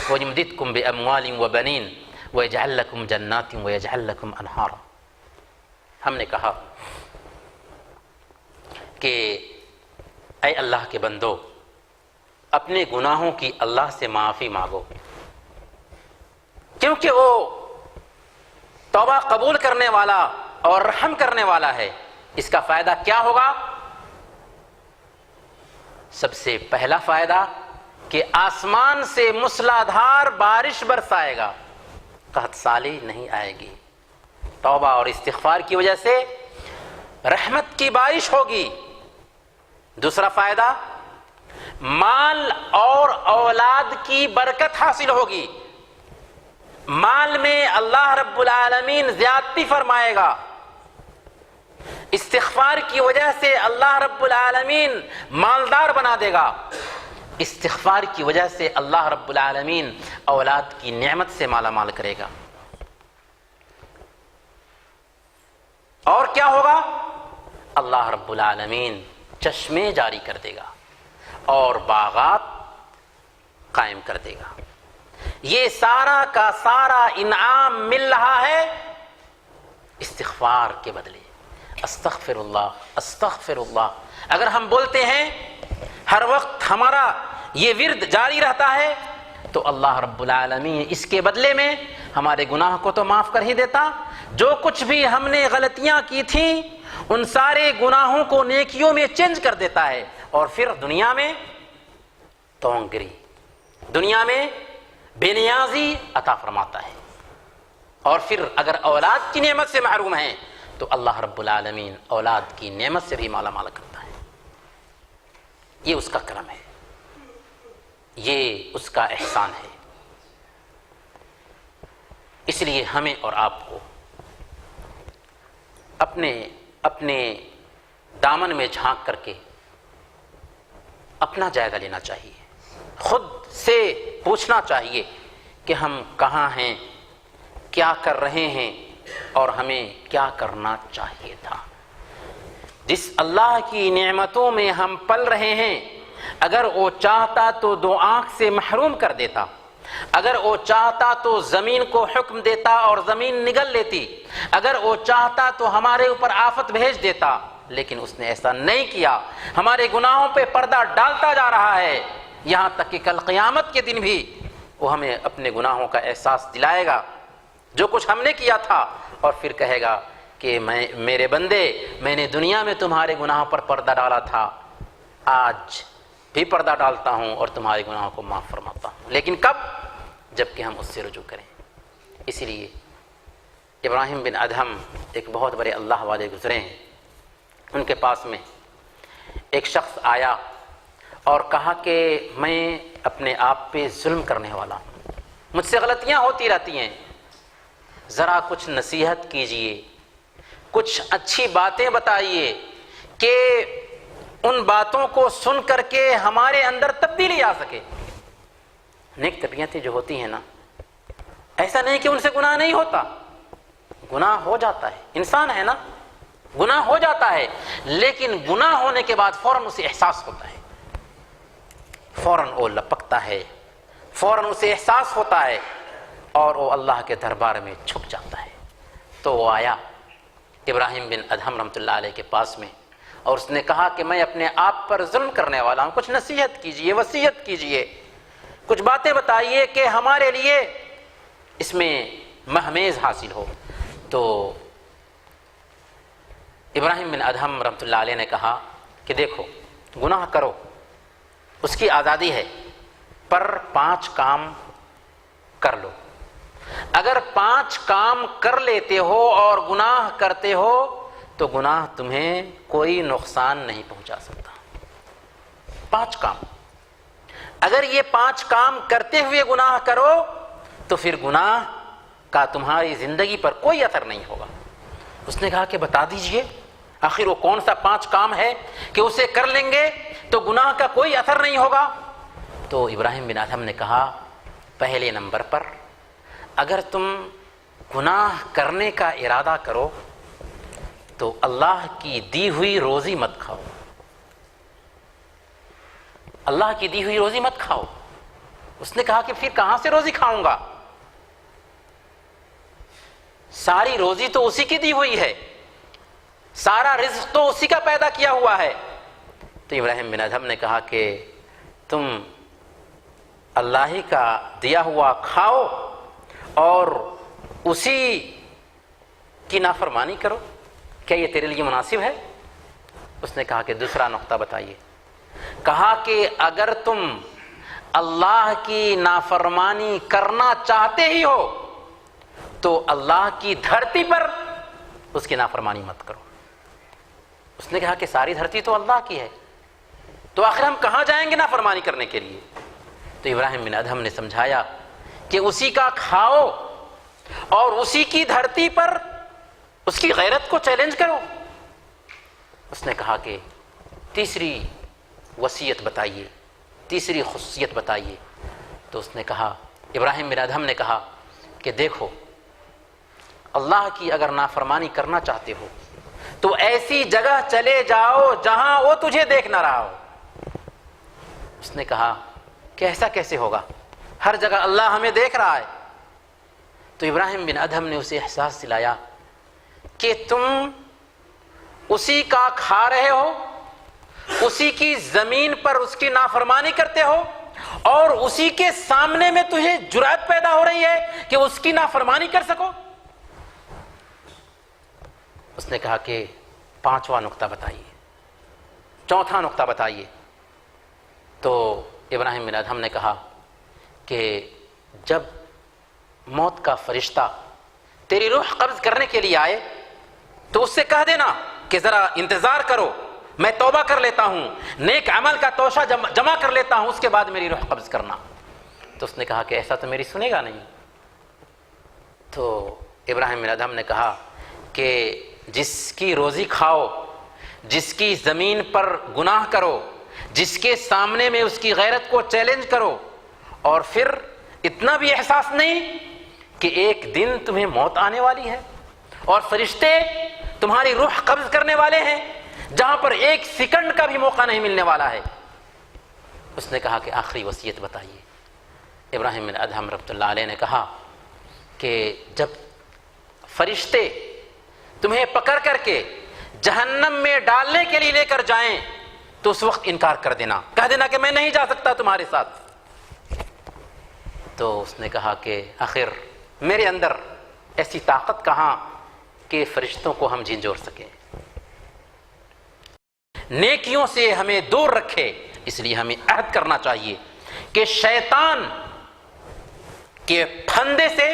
وَيُمْدِدْكُمْ بِأَمْوَالٍ وَبَنِينَ وَيَجْعَلْ لَكُمْ جَنَّاتٍ وَيَجْعَلْ لَكُمْ أَنْهَارًا۔ ہم نے کہا کہ اے اللہ کے بندو، اپنے گناہوں کی اللہ سے معافی مانگو، کیونکہ وہ توبہ قبول کرنے والا اور رحم کرنے والا ہے۔ اس کا فائدہ کیا ہوگا؟ سب سے پہلا فائدہ کہ آسمان سے موسلادھار بارش برسائے گا، قحط سالی نہیں آئے گی۔ توبہ اور استغفار کی وجہ سے رحمت کی بارش ہوگی۔ دوسرا فائدہ، مال اور اولاد کی برکت حاصل ہوگی، مال میں اللہ رب العالمین زیادتی فرمائے گا۔ استغفار کی وجہ سے اللہ رب العالمین مالدار بنا دے گا، استغفار کی وجہ سے اللہ رب العالمین اولاد کی نعمت سے مالا مال کرے گا۔ اور کیا ہوگا؟ اللہ رب العالمین چشمے جاری کر دے گا اور باغات قائم کر دے گا۔ یہ سارا کا سارا انعام مل رہا ہے استغفار کے بدلے۔ استغفر اللہ استغفر اللہ اگر ہم بولتے ہیں، ہر وقت ہمارا یہ ورد جاری رہتا ہے، تو اللہ رب العالمین اس کے بدلے میں ہمارے گناہ کو تو معاف کر ہی دیتا، جو کچھ بھی ہم نے غلطیاں کی تھیں ان سارے گناہوں کو نیکیوں میں چینج کر دیتا ہے، اور پھر دنیا میں تونگری، دنیا میں بے نیازی عطا فرماتا ہے۔ اور پھر اگر اولاد کی نعمت سے محروم ہیں تو اللہ رب العالمین اولاد کی نعمت سے بھی مالا مال کرتا ہے۔ یہ اس کا کرم ہے، یہ اس کا احسان ہے۔ اس لیے ہمیں اور آپ کو اپنے دامن میں جھانک کر کے اپنا جائزہ لینا چاہیے، خود سے پوچھنا چاہیے کہ ہم کہاں ہیں، کیا کر رہے ہیں، اور ہمیں کیا کرنا چاہیے تھا۔ جس اللہ کی نعمتوں میں ہم پل رہے ہیں، اگر وہ چاہتا تو دو آنکھ سے محروم کر دیتا، اگر وہ چاہتا تو زمین کو حکم دیتا اور زمین نگل لیتی، اگر وہ چاہتا تو ہمارے اوپر آفت بھیج دیتا، لیکن اس نے ایسا نہیں کیا۔ ہمارے گناہوں پہ پردہ ڈالتا جا رہا ہے، یہاں تک کہ کل قیامت کے دن بھی وہ ہمیں اپنے گناہوں کا احساس دلائے گا، جو کچھ ہم نے کیا تھا، اور پھر کہے گا کہ میرے بندے، میں نے دنیا میں تمہارے گناہوں پر پردہ ڈالا تھا، آج بھی پردہ ڈالتا ہوں اور تمہارے گناہوں کو معاف فرماتا ہوں۔ لیکن کب؟ جب کہ ہم اس سے رجوع کریں۔ اسی لیے ابراہیم بن ادہم ایک بہت بڑے اللہ والے گزرے ہیں، ان کے پاس میں ایک شخص آیا اور کہا کہ میں اپنے آپ پہ ظلم کرنے والا ہوں، مجھ سے غلطیاں ہوتی رہتی ہیں، ذرا کچھ نصیحت کیجئے، کچھ اچھی باتیں بتائیے کہ ان باتوں کو سن کر کے ہمارے اندر تبدیلی آ سکے۔ نیک طبیعتیں جو ہوتی ہیں نا، ایسا نہیں کہ ان سے گناہ نہیں ہوتا، گناہ ہو جاتا ہے، انسان ہے نا، گناہ ہو جاتا ہے، لیکن گناہ ہونے کے بعد فوراً اسے احساس ہوتا ہے، فوراً وہ لپکتا ہے، فوراً اسے احساس ہوتا ہے اور وہ اللہ کے دربار میں جھک جاتا ہے۔ تو وہ آیا ابراہیم بن ادہم رحمۃ اللہ علیہ کے پاس میں، اور اس نے کہا کہ میں اپنے آپ پر ظلم کرنے والا ہوں، کچھ نصیحت کیجئے، وصیت کیجئے، کچھ باتیں بتائیے کہ ہمارے لیے اس میں مہمیز حاصل ہو۔ تو ابراہیم بن ادہم رحمۃ اللہ علیہ نے کہا کہ دیکھو، گناہ کرو، اس کی آزادی ہے، پر 5 کام کر لو۔ اگر 5 کام کر لیتے ہو اور گناہ کرتے ہو تو گناہ تمہیں کوئی نقصان نہیں پہنچا سکتا۔ 5 کام، اگر یہ 5 کام کرتے ہوئے گناہ کرو تو پھر گناہ کا تمہاری زندگی پر کوئی اثر نہیں ہوگا۔ اس نے کہا کہ بتا دیجئے، آخر وہ کون سا 5 کام ہے کہ اسے کر لیں گے تو گناہ کا کوئی اثر نہیں ہوگا؟ تو ابراہیم بن ادہم نے کہا، پہلے نمبر پر اگر تم گناہ کرنے کا ارادہ کرو تو اللہ کی دی ہوئی روزی مت کھاؤ، اللہ کی دی ہوئی روزی مت کھاؤ۔ اس نے کہا کہ پھر کہاں سے روزی کھاؤں گا؟ ساری روزی تو اسی کی دی ہوئی ہے، سارا رزق تو اسی کا پیدا کیا ہوا ہے۔ تو ابراہیم بن ادہم نے کہا کہ تم اللہ ہی کا دیا ہوا کھاؤ اور اسی کی نافرمانی کرو، کیا یہ تیرے لیے مناسب ہے؟ اس نے کہا کہ دوسرا نقطہ بتائیے۔ کہا کہ اگر تم اللہ کی نافرمانی کرنا چاہتے ہی ہو تو اللہ کی دھرتی پر اس کی نافرمانی مت کرو۔ اس نے کہا کہ ساری دھرتی تو اللہ کی ہے، تو آخر ہم کہاں جائیں گے نافرمانی کرنے کے لیے؟ تو ابراہیم بن ادہم نے سمجھایا کہ اسی کا کھاؤ اور اسی کی دھرتی پر اس کی غیرت کو چیلنج کرو۔ اس نے کہا کہ تیسری وصیت بتائیے، تیسری خصوصیت بتائیے۔ تو اس نے کہا، ابراہیم بن ادہم نے کہا کہ دیکھو، اللہ کی اگر نافرمانی کرنا چاہتے ہو تو ایسی جگہ چلے جاؤ جہاں وہ تجھے دیکھ نہ رہا ہو۔ اس نے کہا کہ ایسا کیسے ہوگا؟ ہر جگہ اللہ ہمیں دیکھ رہا ہے۔ تو ابراہیم بن ادہم نے اسے احساس دلایا کہ تم اسی کا کھا رہے ہو، اسی کی زمین پر اس کی نافرمانی کرتے ہو، اور اسی کے سامنے میں تجھے جرأت پیدا ہو رہی ہے کہ اس کی نافرمانی کر سکو۔ اس نے کہا کہ 5واں نقطہ بتائیے، 4تھا نقطہ بتائیے۔ تو ابراہیم بن ادہم نے کہا کہ جب موت کا فرشتہ تیری روح قبض کرنے کے لیے آئے تو اس سے کہہ دینا کہ ذرا انتظار کرو، میں توبہ کر لیتا ہوں، نیک عمل کا توشہ جمع کر لیتا ہوں، اس کے بعد میری روح قبض کرنا۔ تو اس نے کہا کہ ایسا تو میری سنے گا نہیں۔ تو ابراہیم بن ادہم نے کہا کہ جس کی روزی کھاؤ، جس کی زمین پر گناہ کرو، جس کے سامنے میں اس کی غیرت کو چیلنج کرو، اور پھر اتنا بھی احساس نہیں کہ ایک دن تمہیں موت آنے والی ہے اور فرشتے تمہاری روح قبض کرنے والے ہیں جہاں پر 1 سیکنڈ کا بھی موقع نہیں ملنے والا ہے۔ اس نے کہا کہ آخری وصیت بتائیے۔ ابراہیم بن ادہم رحمۃ اللہ علیہ نے کہا کہ جب فرشتے تمہیں پکڑ کر کے جہنم میں ڈالنے کے لیے لے کر جائیں تو اس وقت انکار کر دینا، کہہ دینا کہ میں نہیں جا سکتا تمہارے ساتھ۔ تو اس نے کہا کہ آخر میرے اندر ایسی طاقت کہاں کہ فرشتوں کو ہم جھنجھوڑ سکیں۔ نیکیوں سے ہمیں دور رکھے، اس لیے ہمیں عہد کرنا چاہیے کہ شیطان کے پھندے سے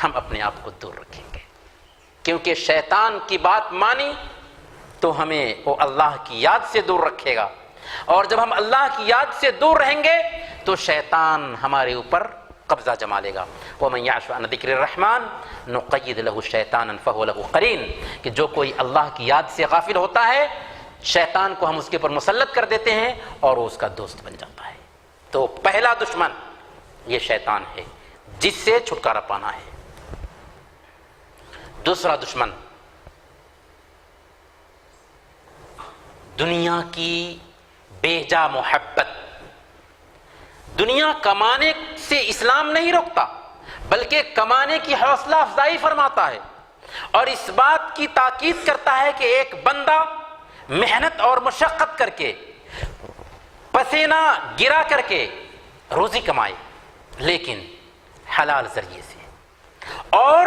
ہم اپنے آپ کو دور رکھیں گے، کیونکہ شیطان کی بات مانی تو ہمیں وہ اللہ کی یاد سے دور رکھے گا، اور جب ہم اللہ کی یاد سے دور رہیں گے تو شیطان ہمارے اوپر قبضہ جما لے گا۔ وَمَن يَعْشُ عَنْ ذِكْرِ الرَّحْمَنِ نُقَيِّضْ لَهُ شَيْطَانًا فَهُوَ لَهُ قَرِينٌ، کہ جو کوئی اللہ کی یاد سے غافل ہوتا ہے، شیطان کو ہم اس کے اوپر مسلط کر دیتے ہیں اور وہ اس کا دوست بن جاتا ہے۔ تو پہلا دشمن یہ شیطان ہے جس سے چھٹکارا پانا ہے۔ دوسرا دشمن دنیا کی بے جا محبت، دنیا کمانے سے سے اسلام نہیں روکتا بلکہ کمانے کی حوصلہ افزائی فرماتا ہے، اور اس بات کی تاکید کرتا ہے کہ ایک بندہ محنت اور مشقت کر کے، پسینہ گرا کر کے روزی کمائے، لیکن حلال ذریعے سے، اور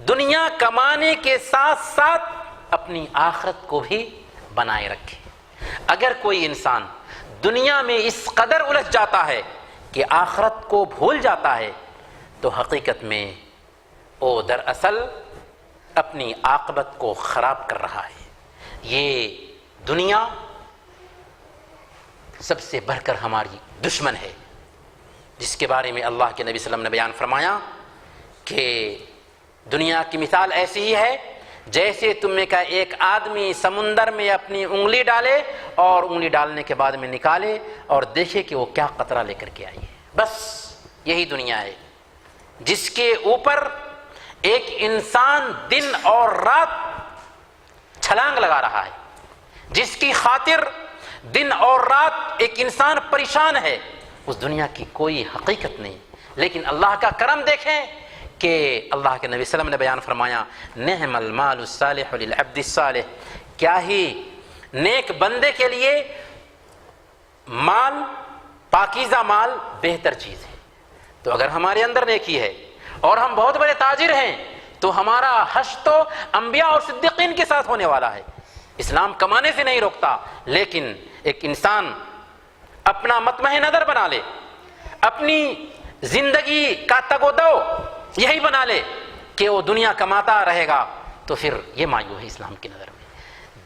دنیا کمانے کے ساتھ ساتھ اپنی آخرت کو بھی بنائے رکھے۔ اگر کوئی انسان دنیا میں اس قدر الجھ جاتا ہے کہ آخرت کو بھول جاتا ہے تو حقیقت میں وہ دراصل اپنی عاقبت کو خراب کر رہا ہے۔ یہ دنیا سب سے بڑھ کر ہماری دشمن ہے، جس کے بارے میں اللہ کے نبی صلی اللہ علیہ وسلم نے بیان فرمایا کہ دنیا کی مثال ایسی ہی ہے جیسے تم میں کا ایک آدمی سمندر میں اپنی انگلی ڈالے اور انگلی ڈالنے کے بعد میں نکالے اور دیکھے کہ وہ کیا قطرہ لے کر کے آئی ہے۔ بس یہی دنیا ہے جس کے اوپر ایک انسان دن اور رات چھلانگ لگا رہا ہے، جس کی خاطر دن اور رات ایک انسان پریشان ہے۔ اس دنیا کی کوئی حقیقت نہیں، لیکن اللہ کا کرم دیکھیں کہ اللہ کے نبی صلی اللہ علیہ وسلم نے بیان فرمایا نعم المال الصالح للعبد الصالح، کیا ہی نیک بندے کے لیے مال، پاکیزہ مال بہتر چیز ہے۔ تو اگر ہمارے اندر نیکی ہے اور ہم بہت بڑے تاجر ہیں تو ہمارا حشر تو انبیاء اور صدیقین کے ساتھ ہونے والا ہے۔ اسلام کمانے سے نہیں روکتا، لیکن ایک انسان اپنا مطمع نظر بنا لے، اپنی زندگی کا تگ و دو یہی بنا لے کہ وہ دنیا کماتا رہے گا تو پھر یہ مایو ہے اسلام کی نظر میں۔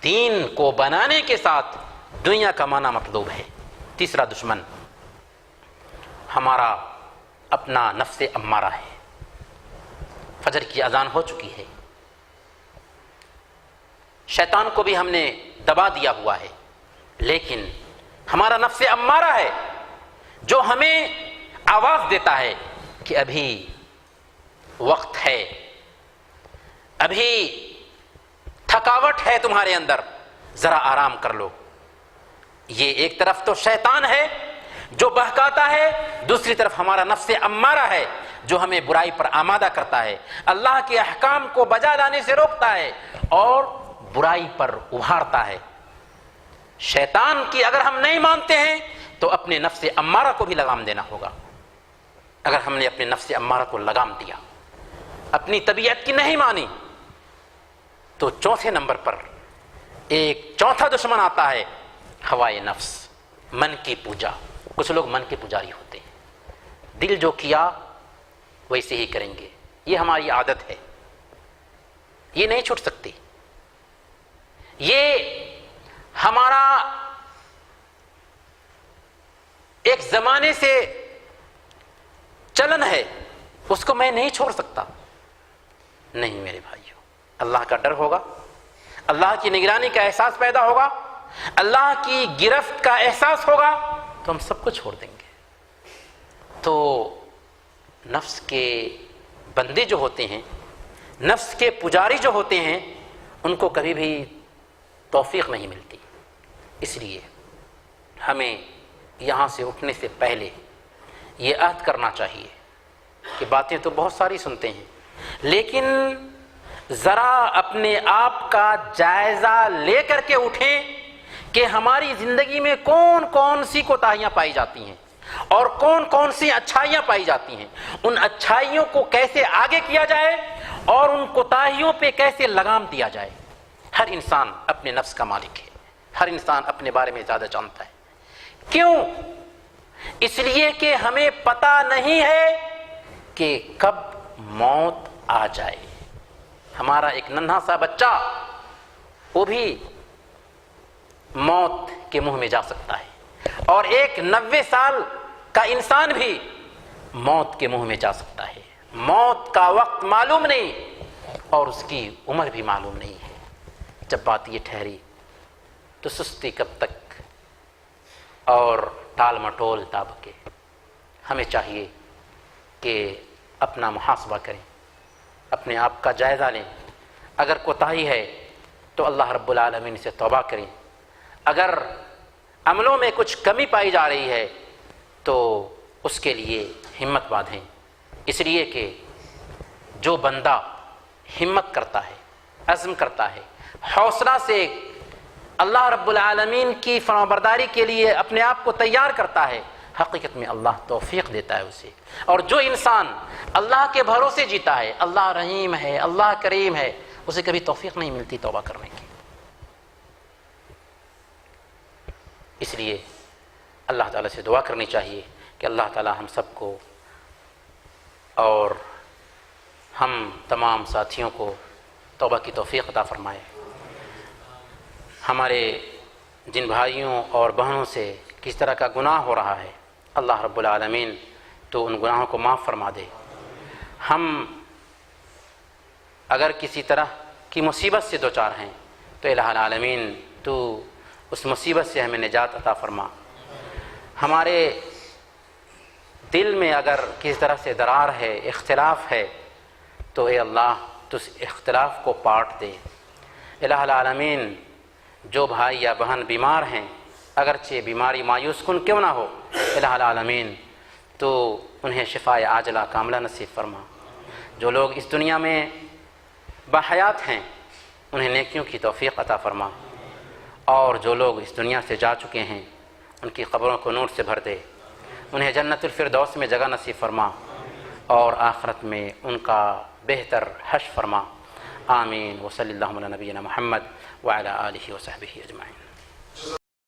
دین کو بنانے کے ساتھ دنیا کمانا مطلوب ہے۔ تیسرا دشمن ہمارا اپنا نفس امارہ ہے۔ فجر کی اذان ہو چکی ہے، شیطان کو بھی ہم نے دبا دیا ہوا ہے، لیکن ہمارا نفس امارہ ہے جو ہمیں آواز دیتا ہے کہ ابھی وقت ہے، ابھی تھکاوٹ ہے تمہارے اندر، ذرا آرام کر لو۔ یہ ایک طرف تو شیطان ہے جو بہکاتا ہے، دوسری طرف ہمارا نفس امارہ ہے جو ہمیں برائی پر آمادہ کرتا ہے، اللہ کے احکام کو بجا لانے سے روکتا ہے اور برائی پر ابھارتا ہے۔ شیطان کی اگر ہم نہیں مانتے ہیں تو اپنے نفس امارہ کو بھی لگام دینا ہوگا۔ اگر ہم نے اپنے نفس امارہ کو لگام دیا، اپنی طبیعت کی نہیں مانی، تو چوتھے نمبر پر ایک چوتھا دشمن آتا ہے، ہوائے نفس، من کی پوجا۔ کچھ لوگ من کے پجاری ہوتے ہیں، دل جو کیا ویسے ہی کریں گے، یہ ہماری عادت ہے، یہ نہیں چھوٹ سکتی، یہ ہمارا ایک زمانے سے چلن ہے، اس کو میں نہیں چھوڑ سکتا۔ نہیں میرے بھائیو، اللہ کا ڈر ہوگا، اللہ کی نگرانی کا احساس پیدا ہوگا، اللہ کی گرفت کا احساس ہوگا تو ہم سب کو چھوڑ دیں گے۔ تو نفس کے بندے جو ہوتے ہیں، نفس کے پجاری جو ہوتے ہیں، ان کو کبھی بھی توفیق نہیں ملتی۔ اس لیے ہمیں یہاں سے اٹھنے سے پہلے یہ عہد کرنا چاہیے کہ باتیں تو بہت ساری سنتے ہیں، لیکن ذرا اپنے آپ کا جائزہ لے کر کے اٹھیں کہ ہماری زندگی میں کون کون سی کوتاہیاں پائی جاتی ہیں اور کون کون سی اچھائیاں پائی جاتی ہیں، ان اچھائیوں کو کیسے آگے کیا جائے اور ان کوتاہیوں پہ کیسے لگام دیا جائے۔ ہر انسان اپنے نفس کا مالک ہے، ہر انسان اپنے بارے میں زیادہ جانتا ہے۔ کیوں؟ اس لیے کہ ہمیں پتہ نہیں ہے کہ کب موت آ جائے۔ ہمارا ایک ننھا سا بچہ وہ بھی موت کے منہ میں جا سکتا ہے، اور ایک 90 سال کا انسان بھی موت کے منہ میں جا سکتا ہے۔ موت کا وقت معلوم نہیں اور اس کی عمر بھی معلوم نہیں ہے۔ جب بات یہ ٹھہری تو سستی کب تک اور ٹال مٹول داب کے۔ ہمیں چاہیے کہ اپنا محاسبہ کریں، اپنے آپ کا جائزہ لیں۔ اگر کوتاہی ہے تو اللہ رب العالمین سے توبہ کریں، اگر عملوں میں کچھ کمی پائی جا رہی ہے تو اس کے لیے ہمت باندھیں، اس لیے کہ جو بندہ ہمت کرتا ہے، عزم کرتا ہے، حوصلہ سے اللہ رب العالمین کی فرمانبرداری کے لیے اپنے آپ کو تیار کرتا ہے، حقیقت میں اللہ توفیق دیتا ہے اسے۔ اور جو انسان اللہ کے بھروسے جیتا ہے، اللہ رحیم ہے، اللہ کریم ہے، اسے کبھی توفیق نہیں ملتی توبہ کرنے کی۔ اس لیے اللہ تعالیٰ سے دعا کرنی چاہیے کہ اللہ تعالیٰ ہم سب کو اور ہم تمام ساتھیوں کو توبہ کی توفیق عطا فرمائے۔ ہمارے جن بھائیوں اور بہنوں سے کس طرح کا گناہ ہو رہا ہے، اللہ رب العالمین تو ان گناہوں کو معاف فرما دے۔ ہم اگر کسی طرح کی مصیبت سے دوچار ہیں تو الہ العالمین تو اس مصیبت سے ہمیں نجات عطا فرما۔ ہمارے دل میں اگر کسی طرح سے درار ہے، اختلاف ہے، تو اے اللہ تو اس اختلاف کو پاٹ دے۔ الہ العالمین جو بھائی یا بہن بیمار ہیں، اگرچہ بیماری مایوس کن کیوں نہ ہو، الہ العالمین تو انہیں شفاء عاجلہ کاملہ نصیب فرما۔ جو لوگ اس دنیا میں باحیات ہیں انہیں نیکیوں کی توفیق عطا فرما، اور جو لوگ اس دنیا سے جا چکے ہیں ان کی قبروں کو نور سے بھر دے، انہیں جنت الفردوس میں جگہ نصیب فرما، اور آخرت میں ان کا بہتر حشر فرما۔ آمین۔ وصلی اللہ علی نبینا محمد وعلی آلہ وصحبہ اجمعین۔